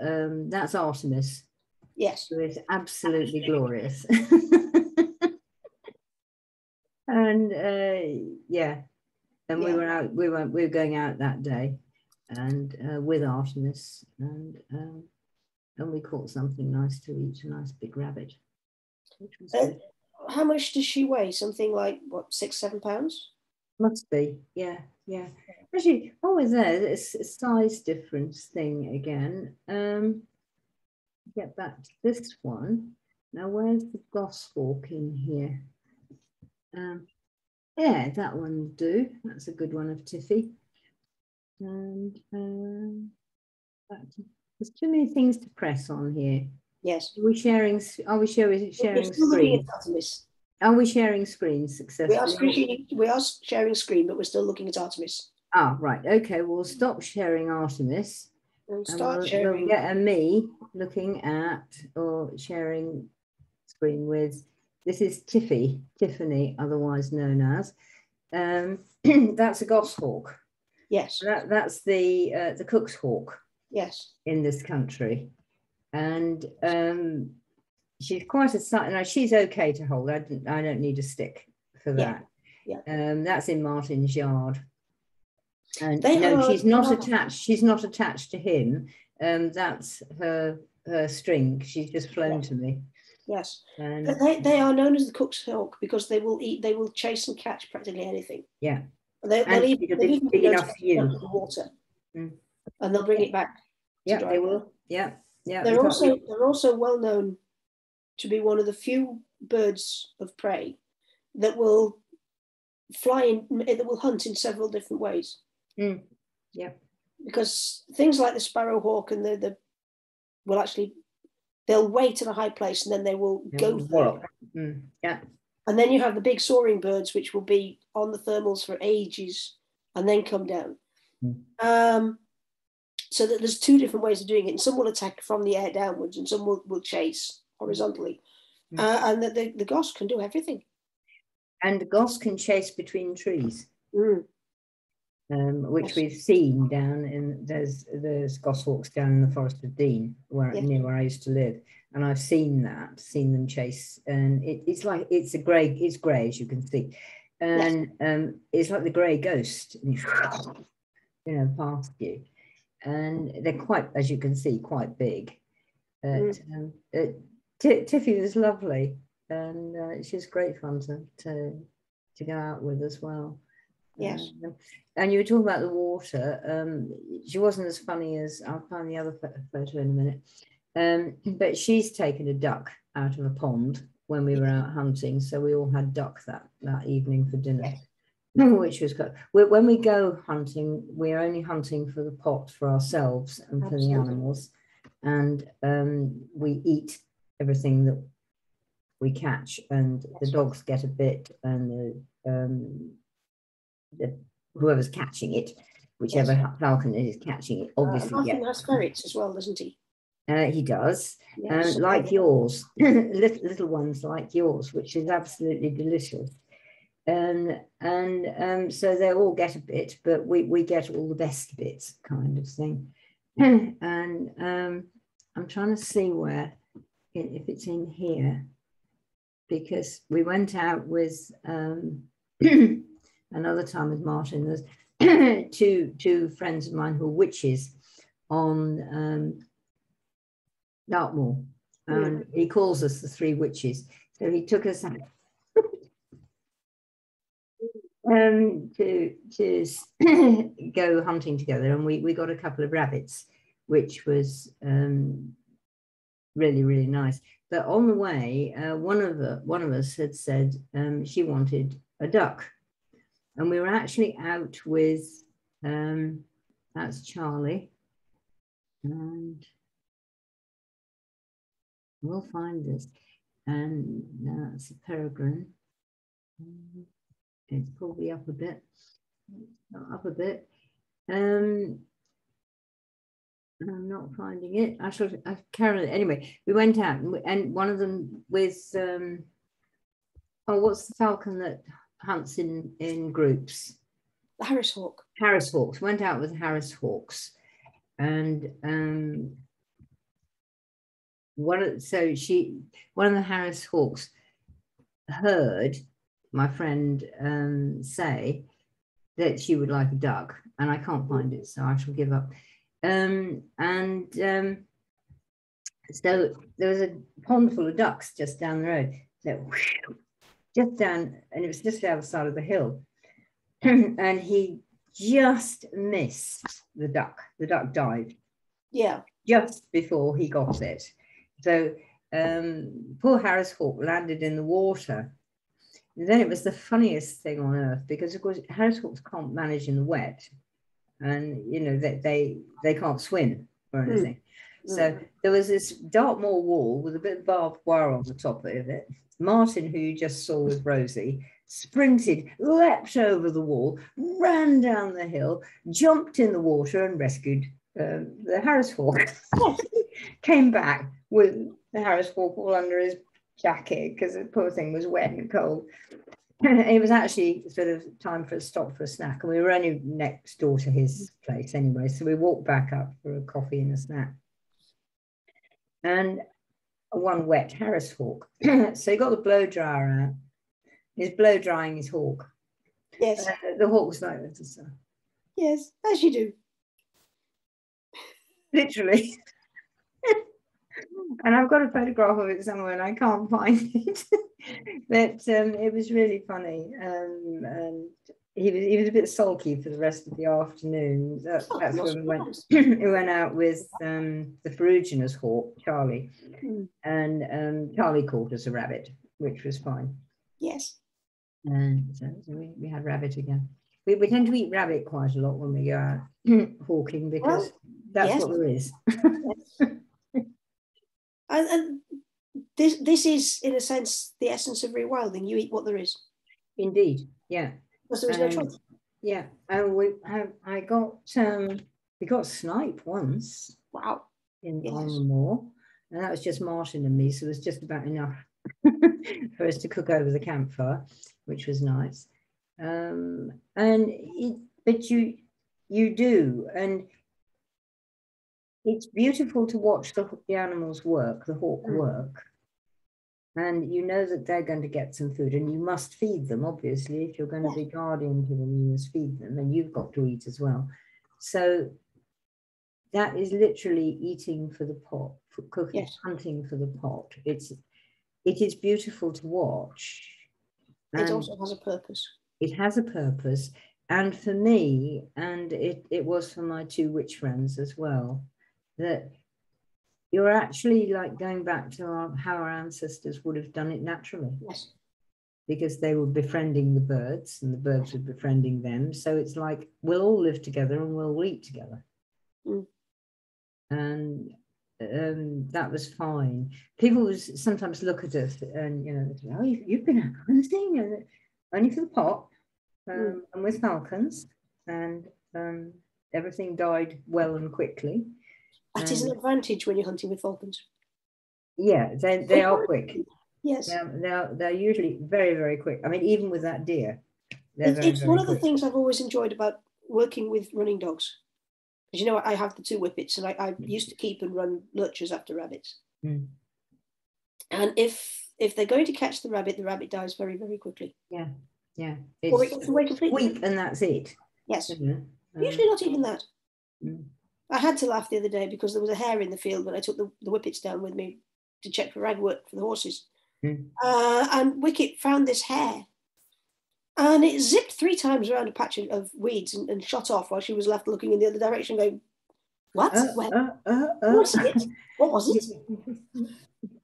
that's Artemis. Yes. Who is absolutely glorious. And yeah, and we were going out that day and with Artemis and we caught something nice to eat, a nice big rabbit, which was good. How much does she weigh? Something like what, 6-7 pounds? Must be, yeah. Actually, while we're there, it's a size difference thing again. Get back to this one. Now, where's the goshawk in here? Yeah, that one will do. That's a good one of Tiffy. And there's too many things to press on here. Yes. Are we sharing screens? Are we sharing screens successfully? We are sharing screen, but we're still looking at Artemis. Ah, right. Okay, we'll stop sharing Artemis. We'll get a me looking at or sharing screen with. This is Tiffany, otherwise known as. That's a goshawk. Yes. That's the cook's hawk. Yes. In this country, and she's quite a sight. Now she's okay to hold. I don't need a stick for that. Yeah. That's in Martin's yard. And no, she's not attached. She's not attached to him. That's her string. She's just flown to me. Yes, they are known as the cook's hawk because they will chase and catch practically anything. Yeah, they'll even big enough for you. The water, and they'll bring it back. Yeah, they will. Yeah. They're also well known to be one of the few birds of prey that will hunt in several different ways. Yeah, because things like the sparrowhawk and the will actually they'll wait in a high place and then they will go down. Yeah. And then you have the big soaring birds, which will be on the thermals for ages and then come down. So that there's two different ways of doing it. And some will attack from the air downwards and some will chase horizontally. And the goss can do everything. And the goss can chase between trees, which Yes. we've seen down in, there's goshawks down in the Forest of Dean, near where I used to live. And I've seen them chase. And it's like, it's grey, as you can see. And it's like the grey ghost, past you. And they're quite, as you can see, quite big. Tiffy was lovely, and she's great fun to go out with as well. Yes. And you were talking about the water. She wasn't as funny as, I'll find the other photo in a minute. But she's taken a duck out of a pond when we were out hunting. So we all had duck that evening for dinner. Yes. Which was good. When we go hunting, we're only hunting for the pot for ourselves and for the animals, and we eat everything that we catch, and the dogs get a bit, and whoever's catching it, whichever falcon is catching it, obviously. Martin has ferrets as well, doesn't he? He does, like yours, little ones like yours, which is absolutely delicious. So they all get a bit, but we get all the best bits, kind of thing. And I'm trying to see if it's in here, because we went out with another time with Martin. There's two friends of mine who are witches on Dartmoor, and he calls us the three witches. So he took us out to go hunting together, and we got a couple of rabbits, which was really, really nice. But on the way, one of us had said she wanted a duck, and we were actually out with that's Charlie, and we'll find this, and that's a peregrine. It's probably up a bit, I'm not finding it. I carry it anyway. We went out, and one of them with what's the falcon that hunts in groups? The Harris hawk. Harris hawks. Went out with Harris hawks, and one of the Harris hawks heard my friend say that she would like a duck, and I can't find it, so I shall give up. So there was a pond full of ducks just down the road, so just down, and it was just the other side of the hill, and he just missed the duck. The duck died. Yeah. Just before he got it. So poor Harris hawk landed in the water. And then it was the funniest thing on earth, because of course Harris hawks can't manage in the wet, and they can't swim or anything. So there was this Dartmoor wall with a bit of barbed wire on the top of it. Martin, who you just saw with Rosie, sprinted, leapt over the wall, ran down the hill, jumped in the water and rescued the Harris hawk. Came back with the Harris hawk all under his jacket, because the poor thing was wet and cold. It was actually sort of time for a stop for a snack, and we were only next door to his place anyway, so we walked back up for a coffee and a snack. And one wet Harris hawk. So he got the blow dryer out. He's blow drying his hawk. Yes. The hawk was like this. Yes, as you do. Literally. And I've got a photograph of it somewhere and I can't find it. But it was really funny. And he was a bit sulky for the rest of the afternoon. That's when we went. We went out with the ferruginous hawk, Charlie. And Charlie caught us a rabbit, which was fine. Yes. And so we had rabbit again. We tend to eat rabbit quite a lot when we go out hawking, because that's what there is. And this is, in a sense, the essence of rewilding. You eat what there is. Indeed, yeah. Because there is no choice. Yeah, and we got snipe once. Wow. On the moor, and that was just Martin and me, so it was just about enough for us to cook over the campfire, which was nice. But you do, and it's beautiful to watch the animals work, the hawk work, and you know that they're going to get some food, and you must feed them. Obviously, if you're going to be guardian to them, you must feed them, and you've got to eat as well. So that is literally eating for the pot, for cooking, hunting for the pot. It is beautiful to watch. It also has a purpose. It has a purpose. And for me, and it was for my two witch friends as well, that you're actually like going back to how our ancestors would have done it naturally. Yes. Because they were befriending the birds and the birds were befriending them. So it's like, we'll all live together and we'll eat together. And that was fine. People sometimes look at us and, oh, you've been out hunting, and only for the pot, and with falcons, and everything died well and quickly. That is an advantage when you're hunting with falcons. Yeah, they are quick. Yes. They're usually very, very quick. I mean, even with that deer. It's one of the things I've always enjoyed about working with running dogs. Because I have the two whippets, and I used to keep and run lurchers after rabbits. And if they're going to catch the rabbit dies very, very quickly. Yeah. Or it gets away completely. Squeak and that's it. Yes. Usually not even that. I had to laugh the other day because there was a hare in the field when I took the whippets down with me to check for ragwort for the horses. And Wicket found this hare. And it zipped 3 times around a patch of weeds and shot off while she was left looking in the other direction going, what? What was it? What was it?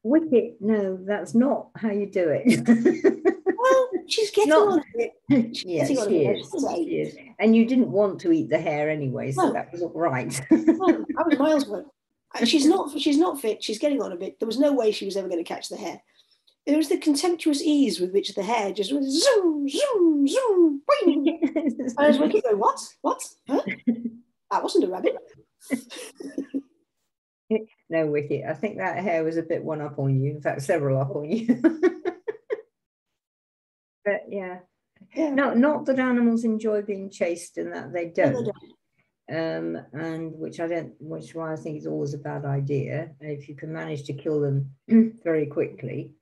Wicket, no, that's not how you do it. Well, she's getting on a bit. Yes, she is. And you didn't want to eat the hare anyway, so that was all right. No, I was miles away. She's not fit. She's getting on a bit. There was no way she was ever going to catch the hare. It was the contemptuous ease with which the hare just went zoom, zoom, zoom, boing. And I was Wicket going, what? Huh? That wasn't a rabbit. No, Wicket, I think that hare was a bit one up on you. In fact, several up on you. But yeah. Not that animals enjoy being chased and that they don't. And which I think is always a bad idea. If you can manage to kill them very quickly,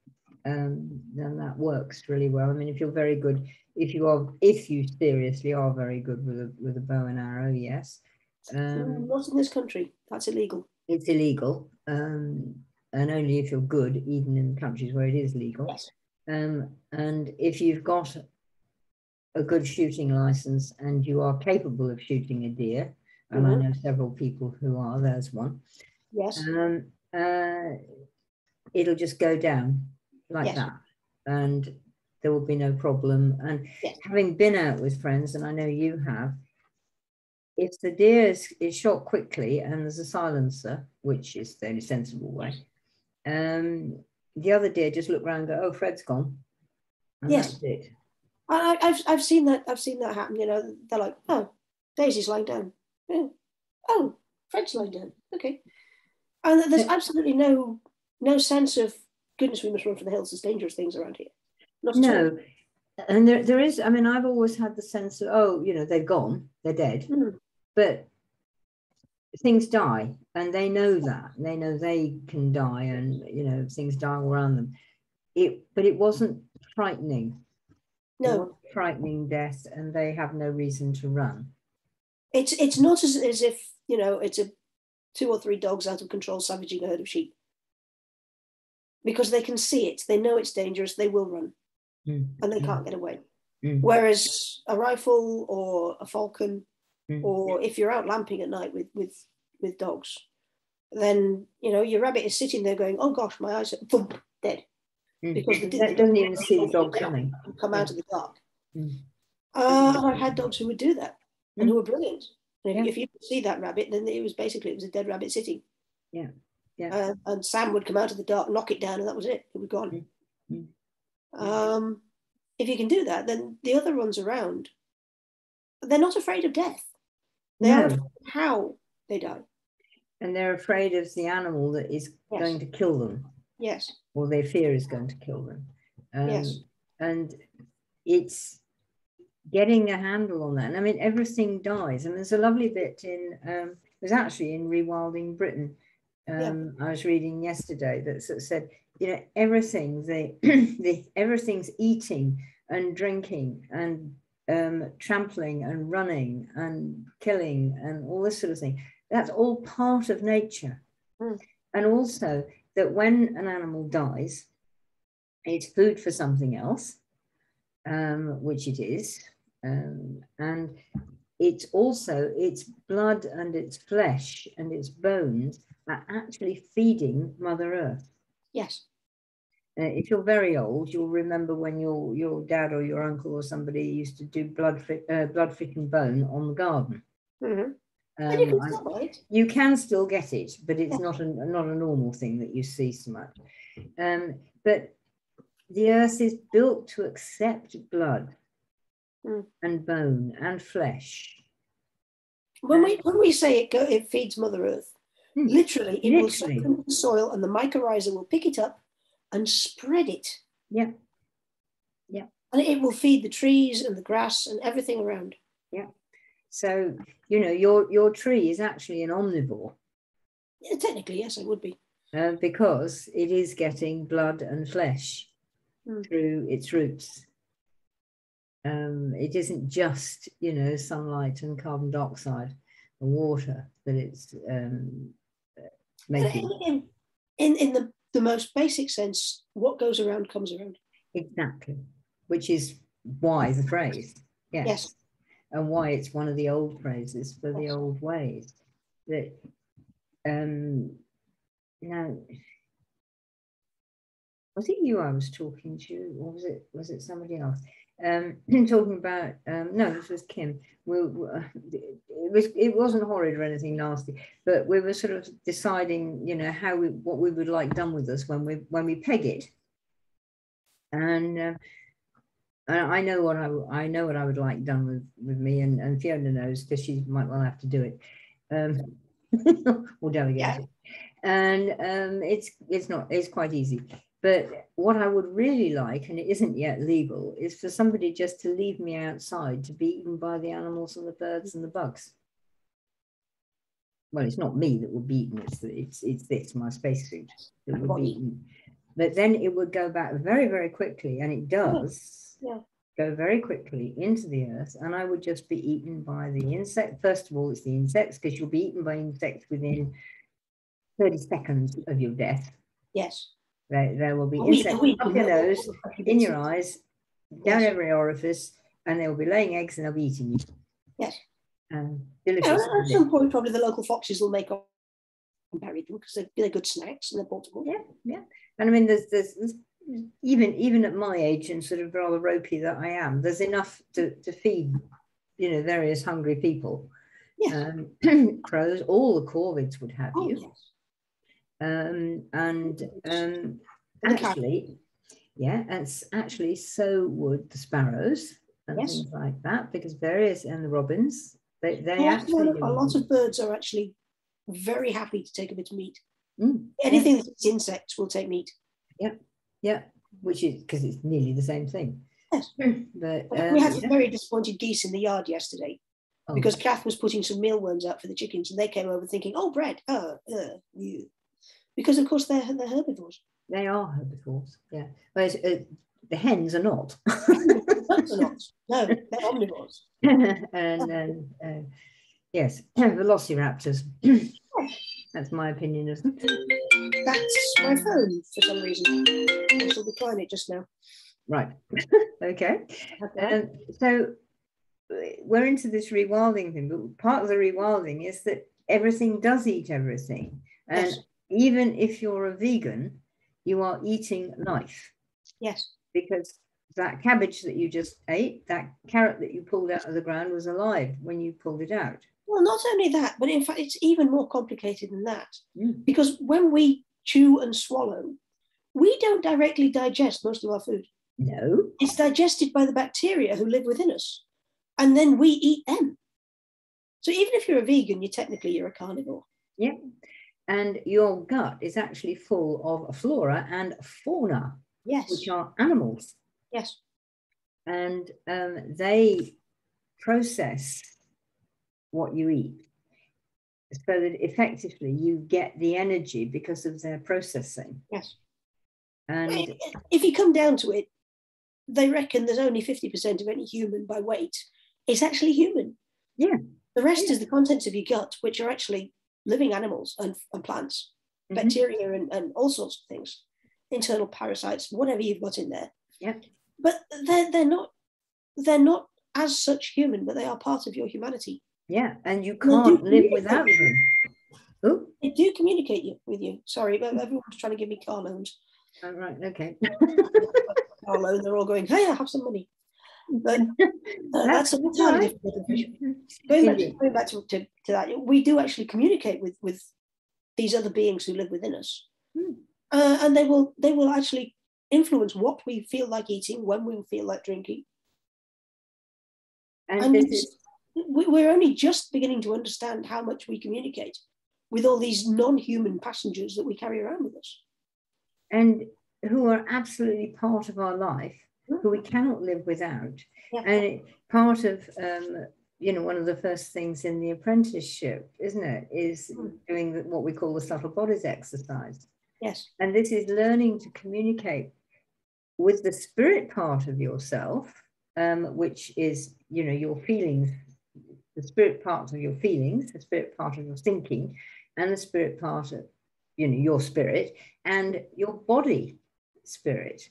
then that works really well. I mean, if you're very good, if you seriously are very good with a bow and arrow, yes. Not in this country. That's illegal. It's illegal, and only if you're good, even in countries where it is legal. Yes. And if you've got a good shooting license and you are capable of shooting a deer, and I know several people who are, there's one. Yes. It'll just go down like that, and there will be no problem. And having been out with friends, and I know you have, if the deer is shot quickly and there's a silencer, which is the only sensible way, the other deer just look around and go, oh, Fred's gone. And that's it. I've seen that happen. They're like, oh, Daisy's lying down. Yeah. Oh, Fred's lying down. Okay. And there's absolutely no sense of, goodness, we must run for the hills. There's dangerous things around here. No. And there is, I mean, I've always had the sense of, oh, they've gone, they're dead. But things die, and they know that. They know they can die, and, things die all around them. But it wasn't frightening. No. It wasn't frightening death, and they have no reason to run. It's not as if, it's a 2 or 3 dogs out of control savaging a herd of sheep. Because they can see it, they know it's dangerous, they will run. And they can't get away. Whereas a rifle or a falcon, or if you're out lamping at night with dogs, then your rabbit is sitting there going, oh gosh, my eyes are thump, dead. Because that doesn't even see the dog coming. Come out of the dark. I've had dogs who would do that and who were brilliant. If you could see that rabbit, then it was a dead rabbit sitting. Yeah. And Sam would come out of the dark, knock it down, and that was it. It was gone. If you can do that, then the other ones around, they're not afraid of death. They are afraid of how they die. And they're afraid of the animal that is going to kill them. Yes. Or their fear is going to kill them. Yes. And it's getting a handle on that. And I mean, everything dies. And there's a lovely bit in, it was actually in Rewilding Britain. I was reading yesterday that sort of said, you know, everything, everything's eating and drinking and trampling and running and killing and all this sort of thing. That's all part of nature. And also that when an animal dies, it's food for something else, which it is. And it's also its blood and its flesh and its bones are actually feeding Mother Earth. Yes. If you're very old, you'll remember when your dad or your uncle or somebody used to do blood, fish and bone on the garden. And you can still buy it. You can still get it, but it's not a normal thing that you see so much. But the earth is built to accept blood and bone and flesh. When we say it feeds Mother Earth, literally it will soak into the soil and the mycorrhiza will pick it up and spread it. Yeah. And it will feed the trees and the grass and everything around. Yeah. So, you know, your tree is actually an omnivore. Yeah, technically, yes, it would be. Because it is getting blood and flesh through its roots. It isn't just, you know, sunlight and carbon dioxide and water that it's making. In the most basic sense, what goes around comes around. Exactly, which is why the phrase, yes. And why it's one of the old phrases for the old ways. That now, was it you I was talking to, or was it somebody else? Talking about no, this was Kim. It wasn't horrid or anything nasty, but we were sort of deciding, you know, what we would like done with us when we peg it, and I know what I would like done with me, and Fiona knows because she might well have to do it, or delegate it, and it's quite easy. But what I would really like, and it isn't yet legal, is for somebody just to leave me outside to be eaten by the animals and the birds and the bugs. Well, it's not me that will be eaten, it's this, my spacesuit that would be eaten. But then it would go back very, very quickly, and it does go very quickly into the earth, and I would just be eaten by the insect. First of all, it's the insects, because you'll be eaten by insects within 30 seconds of your death. Yes. There will be insects up your nose, in your eyes, down every orifice, and they will be laying eggs and they'll be eating you. Yes. Delicious. At some point, probably the local foxes will make up and bury them because they're good snacks and they're portable. Yeah. And I mean, there's even at my age and sort of rather ropey that I am, there's enough to feed, you know, various hungry people. Yes. Crows, all the corvids would have you. Yes. Actually, so would the sparrows and things like that, because and the robins, they actually a lot of birds are actually very happy to take a bit of meat. Anything that's insects will take meat. Yeah, which is because it's nearly the same thing. Yes. But we had some very disappointed geese in the yard yesterday because Kath was putting some mealworms out for the chickens, and they came over thinking, "Oh, bread, because of course they're herbivores." They are herbivores, yeah. Whereas the hens are not. No, they're omnivores. And yes, velociraptors. That's my opinion of them. That's my phone for some reason. I shall decline it just now. Right. Okay. So we're into this rewilding thing, but part of the rewilding is that everything does eat everything. And even if you're a vegan, you are eating life. Yes. Because that cabbage that you just ate, that carrot that you pulled out of the ground was alive when you pulled it out. Well, not only that, but in fact, it's even more complicated than that. Because when we chew and swallow, we don't directly digest most of our food. No. It's digested by the bacteria who live within us. And then we eat them. So even if you're a vegan, you're a carnivore. Yeah. And your gut is actually full of flora and fauna, yes, which are animals. Yes. And they process what you eat so that effectively you get the energy because of their processing. Yes. And if you come down to it, they reckon there's only 50% of any human by weight is actually human. Yeah. The rest is the contents of your gut, which are actually living animals and plants, bacteria and all sorts of things, internal parasites, whatever you've got in there. Yeah. But they're not as such human, but they are part of your humanity. Yeah, and you can't live without them. Oh. They do communicate with you. Sorry, but everyone's trying to give me car loans. Oh, right, okay. Car loan, they're all going, hey, I have some money. But that's an entirely different conversation. Going back to that, we do actually communicate with these other beings who live within us, and they will actually influence what we feel like eating, when we feel like drinking. And we're only just beginning to understand how much we communicate with all these non-human passengers that we carry around with us, and who are absolutely part of our life, who we cannot live without. Yeah. And part of one of the first things in the apprenticeship, isn't it, is doing what we call the subtle bodies exercise. Yes. And this is learning to communicate with the spirit part of yourself, which is, your feelings, the spirit part of your feelings, the spirit part of your thinking, and the spirit part of, your spirit, and your body spirit.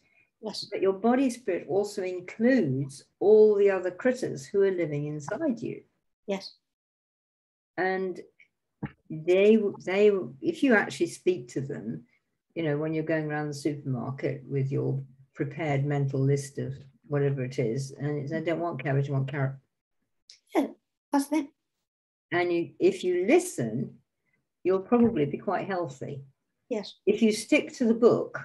Yes. But your body spirit also includes all the other critters who are living inside you. Yes. And they, if you actually speak to them, when you're going around the supermarket with your prepared mental list of whatever it is, and it's, I don't want cabbage, I want carrot. Yeah, that's them. And if you listen, you'll probably be quite healthy. Yes. If you stick to the book,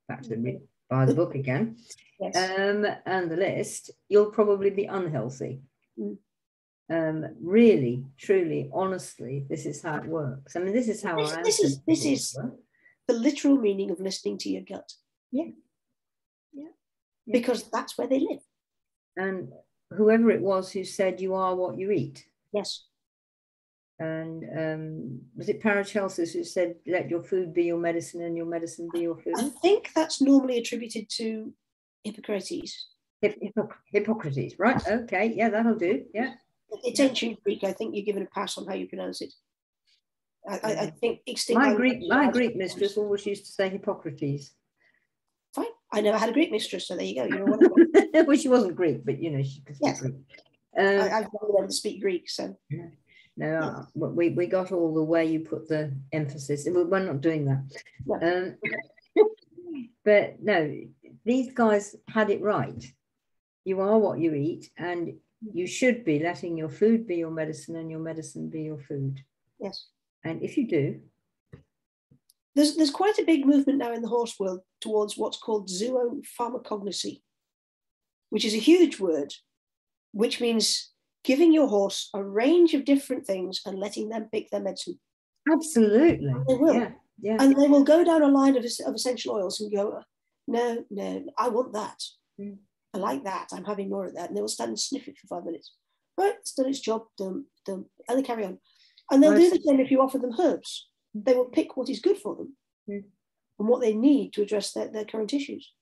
back to the buy the book again, yes. And the list, you'll probably be unhealthy. Really, truly, honestly, this is how it works. I mean, this is how this is the literal meaning of listening to your gut. Yeah. Because that's where they live. And whoever it was who said you are what you eat. Yes. And was it Paracelsus who said, let your food be your medicine and your medicine be your food? I think that's normally attributed to Hippocrates. Hippocrates, right? Okay, yeah, that'll do. Yeah. It's ancient Greek. I think you're given a pass on how you pronounce it. I think extinct. My Greek mistress always used to say Hippocrates. Fine. I never had a Greek mistress, so there you go. You know what? Well, she wasn't Greek, but she could speak Greek. I've never learned to speak Greek, so. Yeah. No, we got all the way you put the emphasis. We're not doing that. No. But no, these guys had it right. You are what you eat, and you should be letting your food be your medicine and your medicine be your food. Yes. And if you do. There's quite a big movement now in the horse world towards what's called zoopharmacognosy, which is a huge word, which means giving your horse a range of different things and letting them pick their medicine. Absolutely. They will. Yeah. And they will go down a line of essential oils and go, no, I want that. I like that. I'm having more of that. And they will stand and sniff it for 5 minutes. Right, it's done its job, done. And they carry on. And they'll do the same if you offer them herbs. They will pick what is good for them and what they need to address their current issues.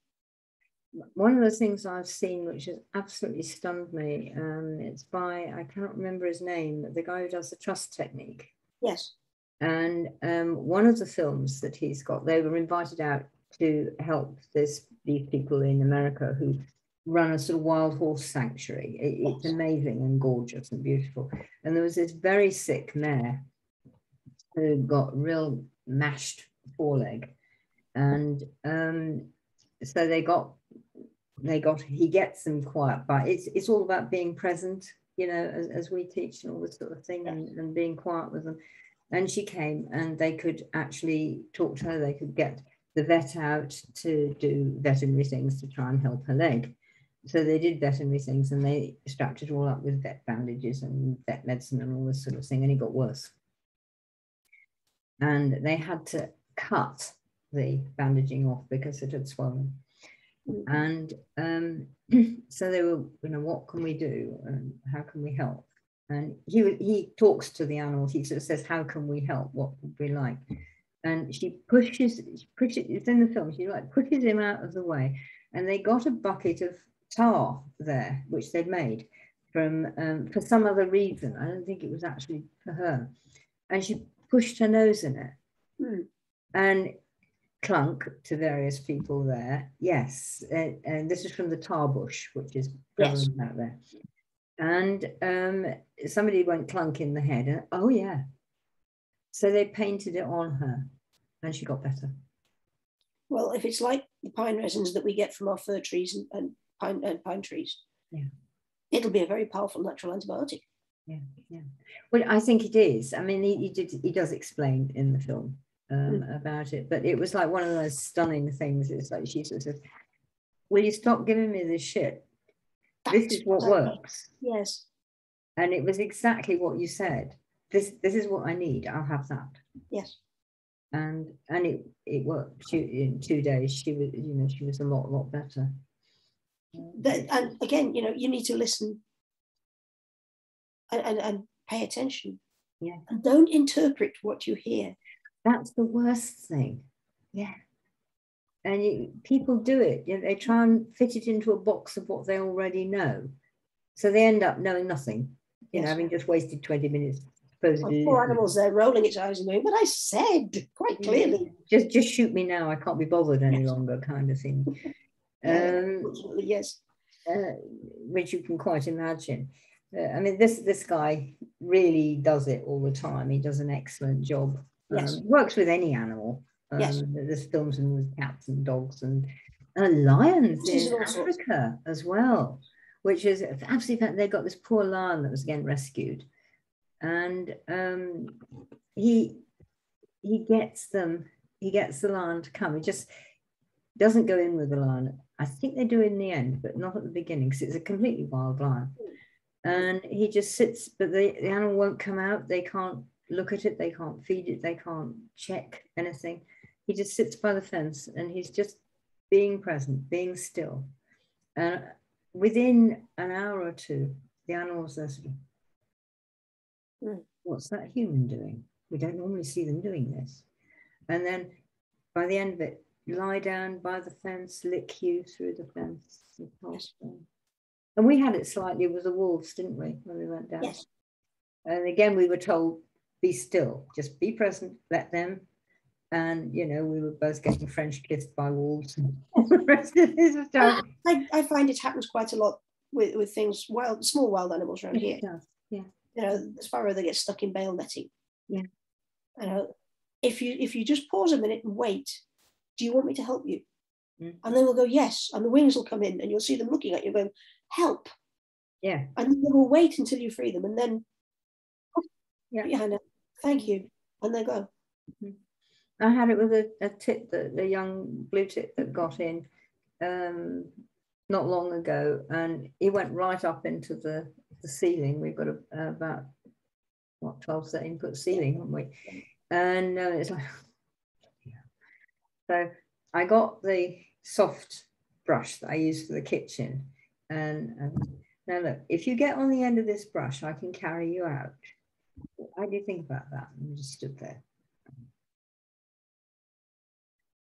One of the things I've seen which has absolutely stunned me, it's by, I can't remember his name, the guy who does the trust technique. Yes. And one of the films that he's got, they were invited out to help these people in America who run a sort of wild horse sanctuary. It's amazing and gorgeous and beautiful. And there was this very sick mare who got real mashed foreleg. And so he gets them quiet, but it's all about being present. you know, as we teach and all this sort of thing, and being quiet with them. And she came, and they could actually talk to her. They could get the vet out to do veterinary things to try and help her leg. So they did veterinary things, and they strapped it all up with vet bandages and vet medicine and all this sort of thing, and it got worse. And they had to cut the bandaging off because it had swollen. And so they were, you know, what can we do? And how can we help? And he talks to the animals. He sort of says, how can we help? What would we like? And she pushes, it's in the film, she like pushes him out of the way. And they got a bucket of tar there, which they'd made from, for some other reason. I don't think it was actually for her. And she pushed her nose in it. And clunk to various people there. Yes. And this is from the tar bush, which is prevalent out there. And somebody went clunk in the head, and oh yeah, so they painted it on her, and she got better. Well, if it's like the pine resins that we get from our fir trees and pine trees, it'll be a very powerful natural antibiotic. Yeah. Well, I think it is. I mean, he does explain in the film about it, but it was like one of those stunning things. It's like she sort of says, "Will you stop giving me this shit? This is what works." Yes. And it was exactly what you said. This is what I need. I'll have that. Yes. And it worked. In 2 days, she was, you know, she was a lot better. And again, you know, you need to listen and pay attention. Yeah. And don't interpret what you hear. That's the worst thing. Yeah. And people do it. You know, they try and fit it into a box of what they already know. So they end up knowing nothing, you know, having just wasted 20 minutes. Supposedly. Poor animals there rolling its eyes and going, but I said quite clearly. Just shoot me now. I can't be bothered any longer, kind of thing. Yes. Which you can quite imagine. I mean, this guy really does it all the time. He does an excellent job. Works with any animal. There's films with cats and dogs and lions in Africa as well, which is absolutely. They got this poor lion that was again rescued, and he gets them. He gets the lion to come. He just doesn't go in with the lion. I think they do in the end, but not at the beginning because it's a completely wild lion. And he just sits, but the animal won't come out. They can't look at it. They can't feed it. They can't check anything. He just sits by the fence and he's just being present, being still. And within an hour or two, the animals are sort of, what's that human doing? We don't normally see them doing this. And then by the end of it, lie down by the fence, lick you through the fence. And we had it slightly with the wolves, didn't we, when we went down? Yes. And again, we were told, be still, just be present, let them. And, you know, we were both getting French kissed by wolves and all the rest of this stuff. I find it happens quite a lot with things, small wild animals around here. It does, yeah. You know, the sparrow that gets stuck in bale netting. Yeah. You know, if you just pause a minute and wait, do you want me to help you? And they will go, yes. And the wings will come in and you'll see them looking at you going, help. Yeah. And they will wait until you free them and then, yeah, Hannah, thank you. And they go. I had it with a tit, the young blue tit that got in not long ago, and he went right up into the ceiling. We've got about, what, 12, 13 foot ceiling, haven't we? And it's like, so I got the soft brush that I use for the kitchen. And now look, if you get on the end of this brush, I can carry you out. How do you think about that? And we just stood there.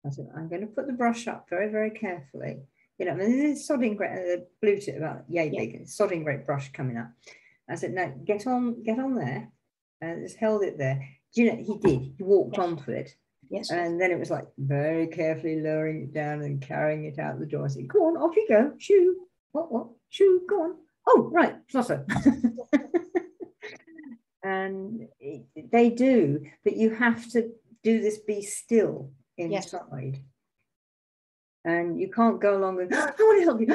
I said, I'm going to put the brush up very, very carefully. You know, I mean, this is sodding great, blue tit about yay big, sodding great brush coming up. I said, no, get on there. And just held it there. Do you know, he did. He walked onto it. Yes. And then it was like very carefully lowering it down and carrying it out the door. I said, go on, off you go. Shoo. What? Shoo, go on. Oh, right, flutter. And they do, but you have to do this, be still inside. Yes. And you can't go along with, I want to help you.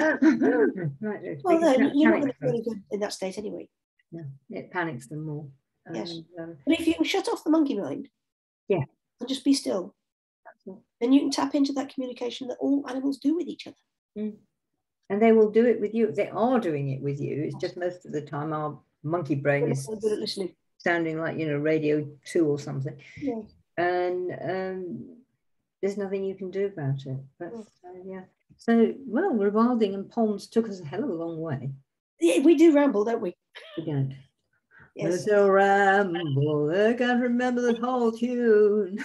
Right, well, no, you're not going to be really good in that state anyway. No, it panics them more. Yes. And, but if you can shut off the monkey mind, yeah, and just be still, then you can tap into that communication that all animals do with each other. Mm. And they will do it with you. They are doing it with you. It's just most of the time our monkey brain is good at listening, sounding like, you know, Radio 2 or something. Yeah. And there's nothing you can do about it. But yeah. So, well, rewilding and ponds took us a hell of a long way. Yeah, we do ramble, don't we? We don't. Yes. It's a ramble. I can't remember the whole tune.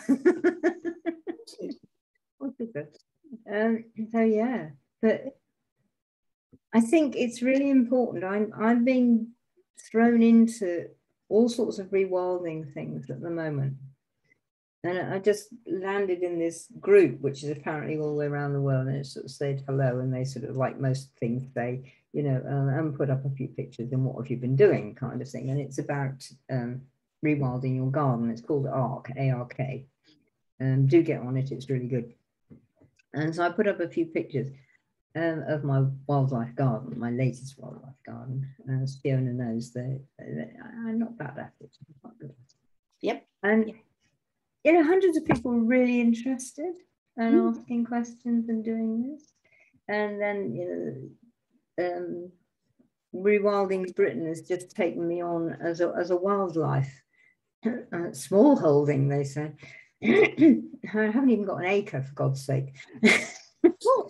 What's it? So yeah, but I think it's really important. I'm being thrown into all sorts of rewilding things at the moment. And I just landed in this group, which is apparently all the way around the world, and it sort of said hello, and they sort of, like most things, say, you know, and put up a few pictures and what have you been doing, kind of thing. And it's about rewilding your garden. It's called ARK, A-R-K. Do get on it; it's really good. And so I put up a few pictures of my wildlife garden, my latest wildlife garden. As Fiona knows, that I'm not bad at it. I'm quite good at it. Yep. And you know, hundreds of people were really interested and asking questions and doing this. And then, you know, Rewilding Britain has just taken me on as a wildlife small holding, they say. I haven't even got an acre, for God's sake.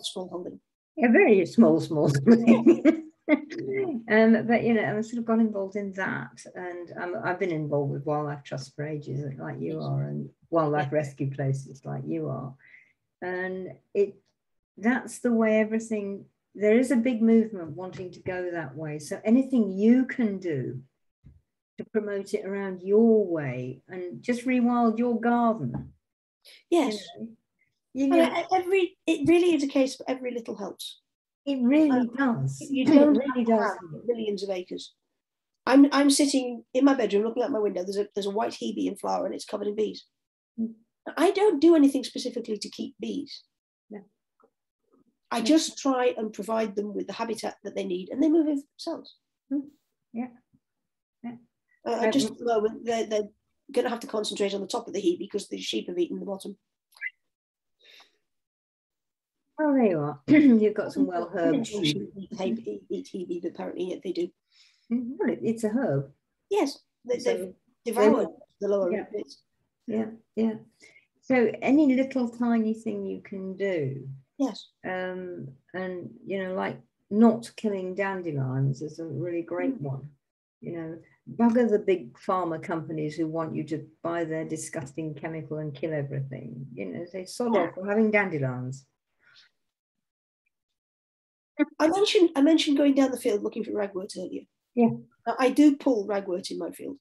Small holding. A very small thing. But you know, I've sort of got involved in that, and I've been involved with wildlife trusts for ages, like you are, and wildlife rescue places, like you are, and that's the way everything. There is a big movement wanting to go that way. So anything you can do to promote it around your way, and just rewild your garden. Yes. You know, it really is a case of every little helps. It really does. You don't really does. Millions of acres. I'm sitting in my bedroom looking out my window. There's a white hebe in flower and it's covered in bees. I don't do anything specifically to keep bees. No. I just try and provide them with the habitat that they need, and they move in themselves. Yeah. Just at the moment, they're going to have to concentrate on the top of the hebe because the sheep have eaten the bottom. Oh, there you are. You've got some well-herbed sheep. Eat hebe, but apparently they do. Well, it's a herb. Yes, they've devoured the lower bits. Yeah. So any little tiny thing you can do. Yes. And you know, like not killing dandelions is a really great one. You know, bugger the big pharma companies who want you to buy their disgusting chemical and kill everything. You know, they sod off for having dandelions. I mentioned going down the field looking for ragwort earlier. Yeah. I do pull ragwort in my field.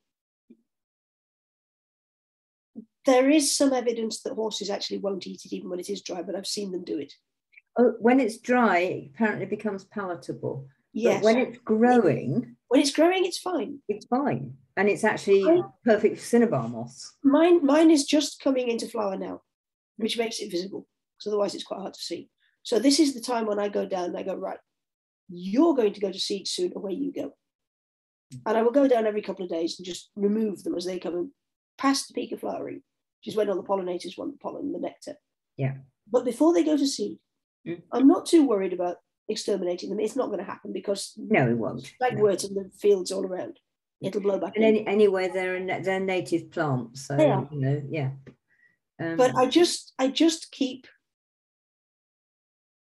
There is some evidence that horses actually won't eat it even when it is dry, but I've seen them do it. Oh, when it's dry, it apparently becomes palatable. Yes. But when it's growing... it's fine. It's fine. And it's actually perfect for cinnabar moths. Mine is just coming into flower now, which makes it visible, because otherwise it's quite hard to see. So this is the time when I go down and I go, right, you're going to go to seed soon, away you go. And I will go down every couple of days and just remove them as they come in past the peak of flowering, which is when all the pollinators want the pollen and the nectar. Yeah. But before they go to seed, I'm not too worried about exterminating them. It's not going to happen because no, it won't. Ragwort in the fields all around. It'll blow back. And anyway, they're native plants, so you know, yeah. But I just keep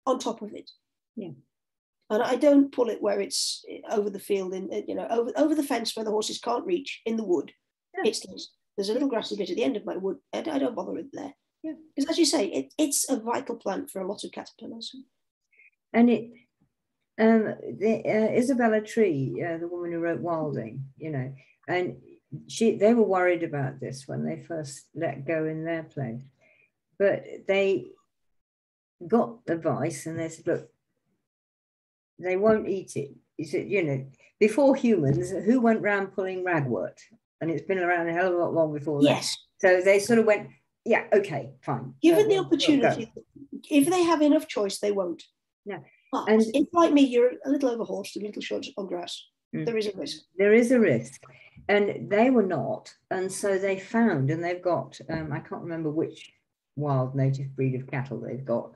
on top of it. Yeah. And I don't pull it where it's over the field, over the fence where the horses can't reach in the wood. Yeah. There's a little grassy bit at the end of my wood. I don't bother with it there. Yeah. Because as you say, it's a vital plant for a lot of caterpillars. And Isabella Tree, the woman who wrote Wilding, you know, and they were worried about this when they first let go in their place. But they got advice and they said, look, they won't eat it. He said, you know, before humans, who went round pulling ragwort? And it's been around a hell of a lot long before that. Yes. So they sort of went, yeah, okay, fine. Given the opportunity, if they have enough choice, they won't. No. But if, like me, you're a little overhorsed, a little short on grass, There is a risk. There is a risk. And they were not. And so they found, and they've got, I can't remember which wild native breed of cattle they've got,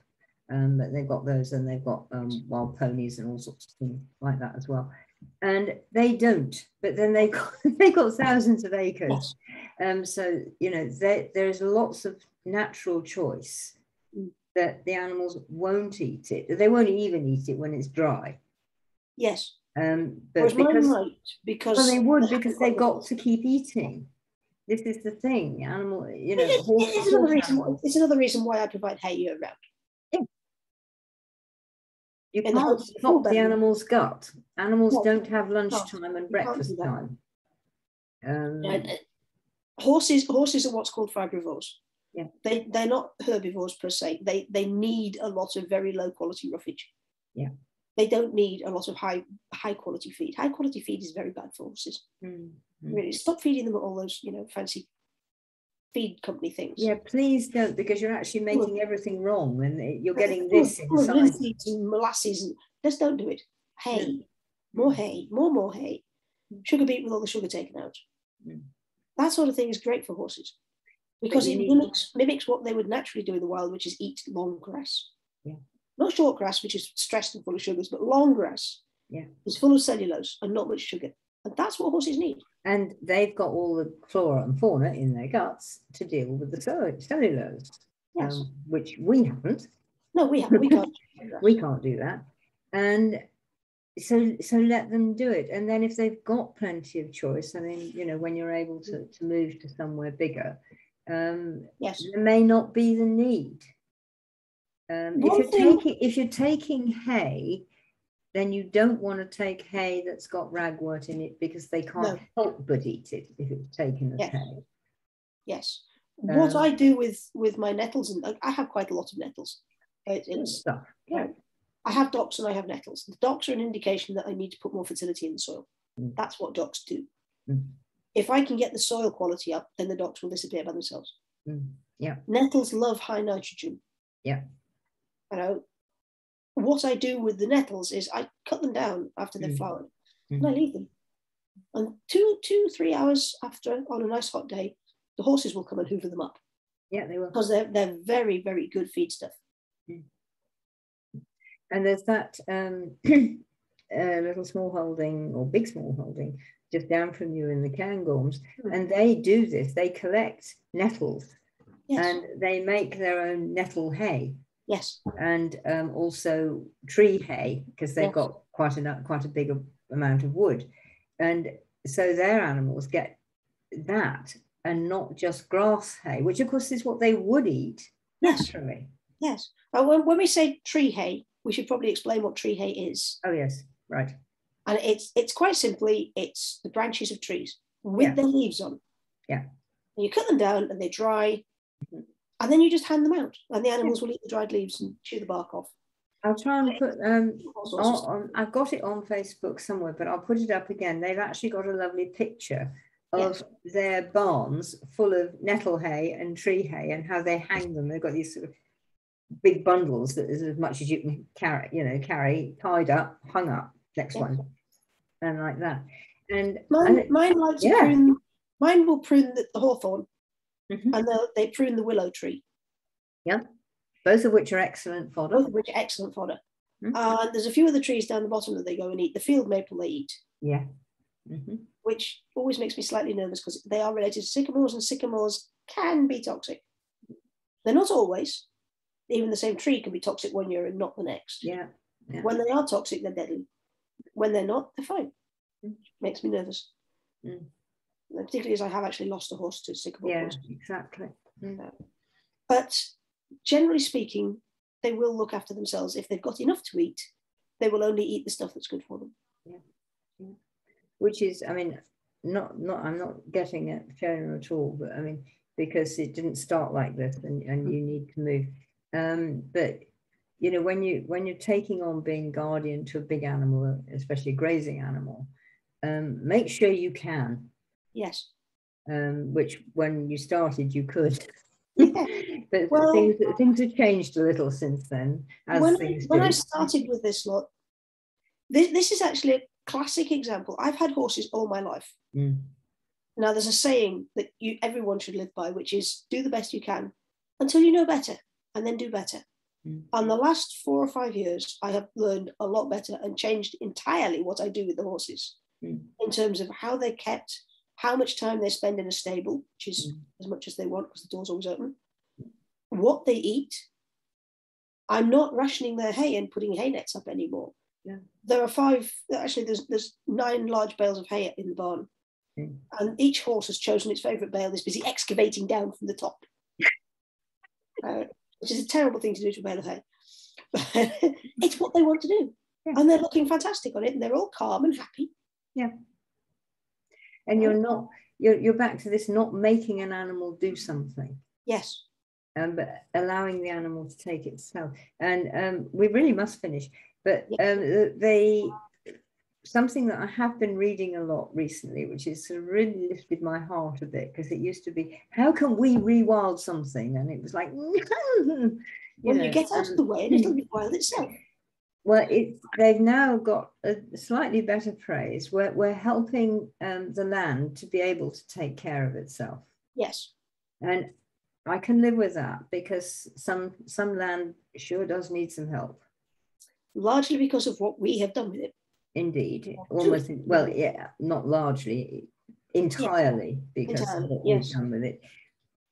but they've got those, and they've got wild ponies and all sorts of things like that as well. And they don't, but then they got thousands of acres. Yes. So, you know, there's lots of natural choice that the animals won't eat it. They won't even eat it when it's dry. Yes. But because well, they would, because they've got to keep eating. This is the thing. Animal, you know, it's another reason why I provide hay year round. Yeah. You can't stop the animal's gut. Animals don't have lunchtime and breakfast time. Horses are what's called frugivores. Yeah. They're not herbivores per se. They need a lot of very low quality roughage. Yeah. They don't need a lot of high quality feed. High quality feed is very bad for horses. Really, stop feeding them all those, you know, fancy feed company things. Yeah, please don't, because you're actually making everything wrong, and you're getting this inside. And molasses, and just don't do it. Hay, more hay, more hay. Sugar beet with all the sugar taken out. That sort of thing is great for horses, because it mimics what they would naturally do in the wild, which is eat long grass. Yeah. Not short grass, which is stressed and full of sugars, but long grass is full of cellulose and not much sugar. And that's what horses need. And they've got all the flora and fauna in their guts to deal with the cellulose, which we haven't. No, we haven't. We can't. We can't do that. And so let them do it. And then if they've got plenty of choice, I mean, you know, when you're able to move to somewhere bigger, there may not be the need. If you're taking hay, then you don't want to take hay that's got ragwort in it, because they can't help but eat it if it's taken as hay. Yes. What I do with my nettles, and I have quite a lot of nettles. It's stuff. Yeah. I have docks and I have nettles. The docks are an indication that I need to put more fertility in the soil. That's what docks do. If I can get the soil quality up, then the docks will disappear by themselves. Yeah. Nettles love high nitrogen. Yeah. You know, what I do with the nettles is I cut them down after they've flowered, and I leave them. And 2-3 hours after, on a nice hot day, the horses will come and hoover them up. Yeah, they will. Because they're very, very good feed stuff. And there's that little small holding, or big small holding, just down from you in the Cairngorms, and they do this. They collect nettles, and they make their own nettle hay. Yes. And also tree hay, because they've got quite a big amount of wood. And so their animals get that, and not just grass hay, which of course is what they would eat naturally. Yes. When we say tree hay, we should probably explain what tree hay is. Oh yes, right. And it's quite simply, it's the branches of trees with their leaves on. Yeah. And you cut them down and they dry, and then you just hand them out, and the animals will eat the dried leaves and chew the bark off. I'll try and put I've got it on Facebook somewhere, but I'll put it up again. They've actually got a lovely picture of their barns full of nettle hay and tree hay, and how they hang them. They've got these sort of big bundles that is as much as you can carry, tied up, hung up. Next one, and like that. And mine likes to prune. Mine will prune the hawthorn, and they prune the willow tree. Yeah, both of which are excellent fodder. And there's a few other trees down the bottom that they go and eat. The field maple they eat. Yeah. Which always makes me slightly nervous, because they are related to sycamores, and sycamores can be toxic. They're not always. Even the same tree can be toxic one year and not the next. Yeah. When they are toxic, they're deadly. When they're not, they're fine. Makes me nervous. Particularly as I have actually lost a horse to sycamore. Yeah, exactly. But generally speaking, they will look after themselves. If they've got enough to eat, they will only eat the stuff that's good for them. Yeah. Which is, I mean, I'm not getting at Fiona at all, but I mean, because it didn't start like this, and you need to move. But you know, when you're taking on being guardian to a big animal, especially a grazing animal, make sure you can. Yes. Which when you started you could. But things have changed a little since then. When I started with this lot, this is actually classic example. I've had horses all my life. Mm. Now, there's a saying that everyone should live by, which is do the best you can until you know better, and then do better. Mm. And the last 4 or 5 years, I have learned a lot better and changed entirely what I do with the horses in terms of how they're kept, how much time they spend in a stable, which is as much as they want because the door's always open, what they eat. I'm not rationing their hay and putting hay nets up anymore. Yeah. There are there's 9 large bales of hay in the barn. And each horse has chosen its favourite bale and is busy excavating down from the top, which is a terrible thing to do to a bale of hay. It's what they want to do. Yeah. And they're looking fantastic on it, and they're all calm and happy. Yeah. And you're back to this, not making an animal do something. Yes. But allowing the animal to take itself. And we really must finish. But something that I have been reading a lot recently, which has sort of really lifted my heart a bit, because it used to be, how can we rewild something? And it was like, you get out of the way and it'll rewild itself. Well, they've now got a slightly better phrase. We're helping the land to be able to take care of itself. Yes. And I can live with that, because some land sure does need some help. Largely because of what we have done with it. Indeed, almost. Well, yeah, not largely, entirely, because of what we've done with it.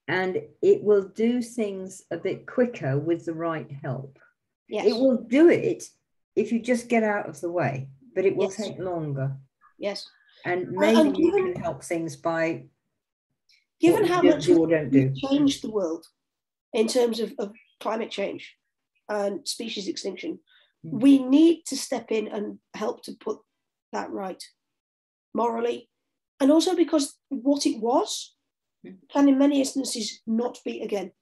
And it will do things a bit quicker with the right help. Yes. It will do it if you just get out of the way, but it will take longer. Yes. And maybe you can help things by given how much we've changed the world in terms of climate change and species extinction. We need to step in and help to put that right morally, and also because what it was can in many instances not be again.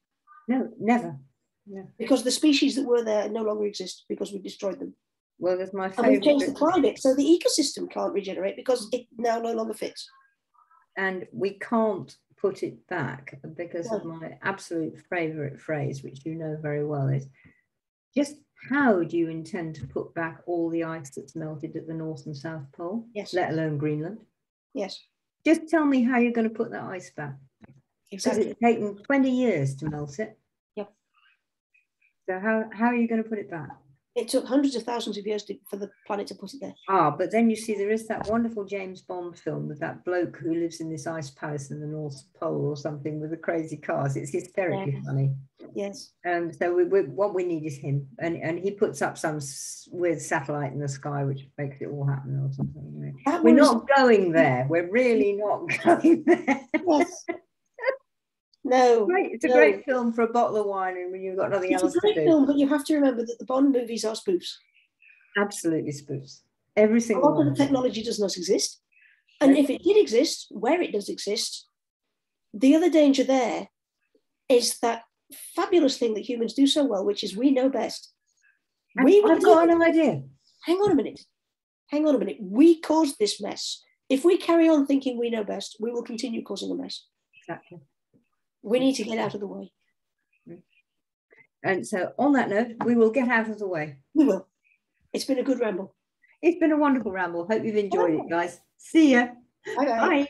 No, never. Yeah. Because the species that were there no longer exist because we destroyed them. Well, that's my favorite. And we've changed the climate, so the ecosystem can't regenerate because it now no longer fits. And we can't put it back because of my absolute favorite phrase, which you know very well, is just how do you intend to put back all the ice that's melted at the North and South Pole, let alone Greenland? Yes. Just tell me how you're going to put that ice back. Exactly. Because it's taken 20 years to melt it. Yep. So how are you going to put it back? It took hundreds of thousands of years for the planet to put it there. But then you see there is that wonderful James Bond film with that bloke who lives in this ice palace in the North Pole or something with the crazy cars. It's hysterically funny. Yes. So what we need is him, and he puts up some weird satellite in the sky which makes it all happen or something. Anyway. We're not going there. We're really not going there. Yes. No, it's a great film for a bottle of wine and when you've got nothing else to do. It's a great film, but you have to remember that the Bond movies are spoofs. Absolutely spoofs. Every single one. A lot of the technology does not exist. And if it did exist, where it does exist, the other danger there is that fabulous thing that humans do so well, which is we know best. I've got an idea. Hang on a minute. We caused this mess. If we carry on thinking we know best, we will continue causing a mess. Exactly. We need to get out of the way. And so on that note, we will get out of the way. We will. It's been a good ramble. It's been a wonderful ramble. Hope you've enjoyed it, guys. See ya. Bye. Bye.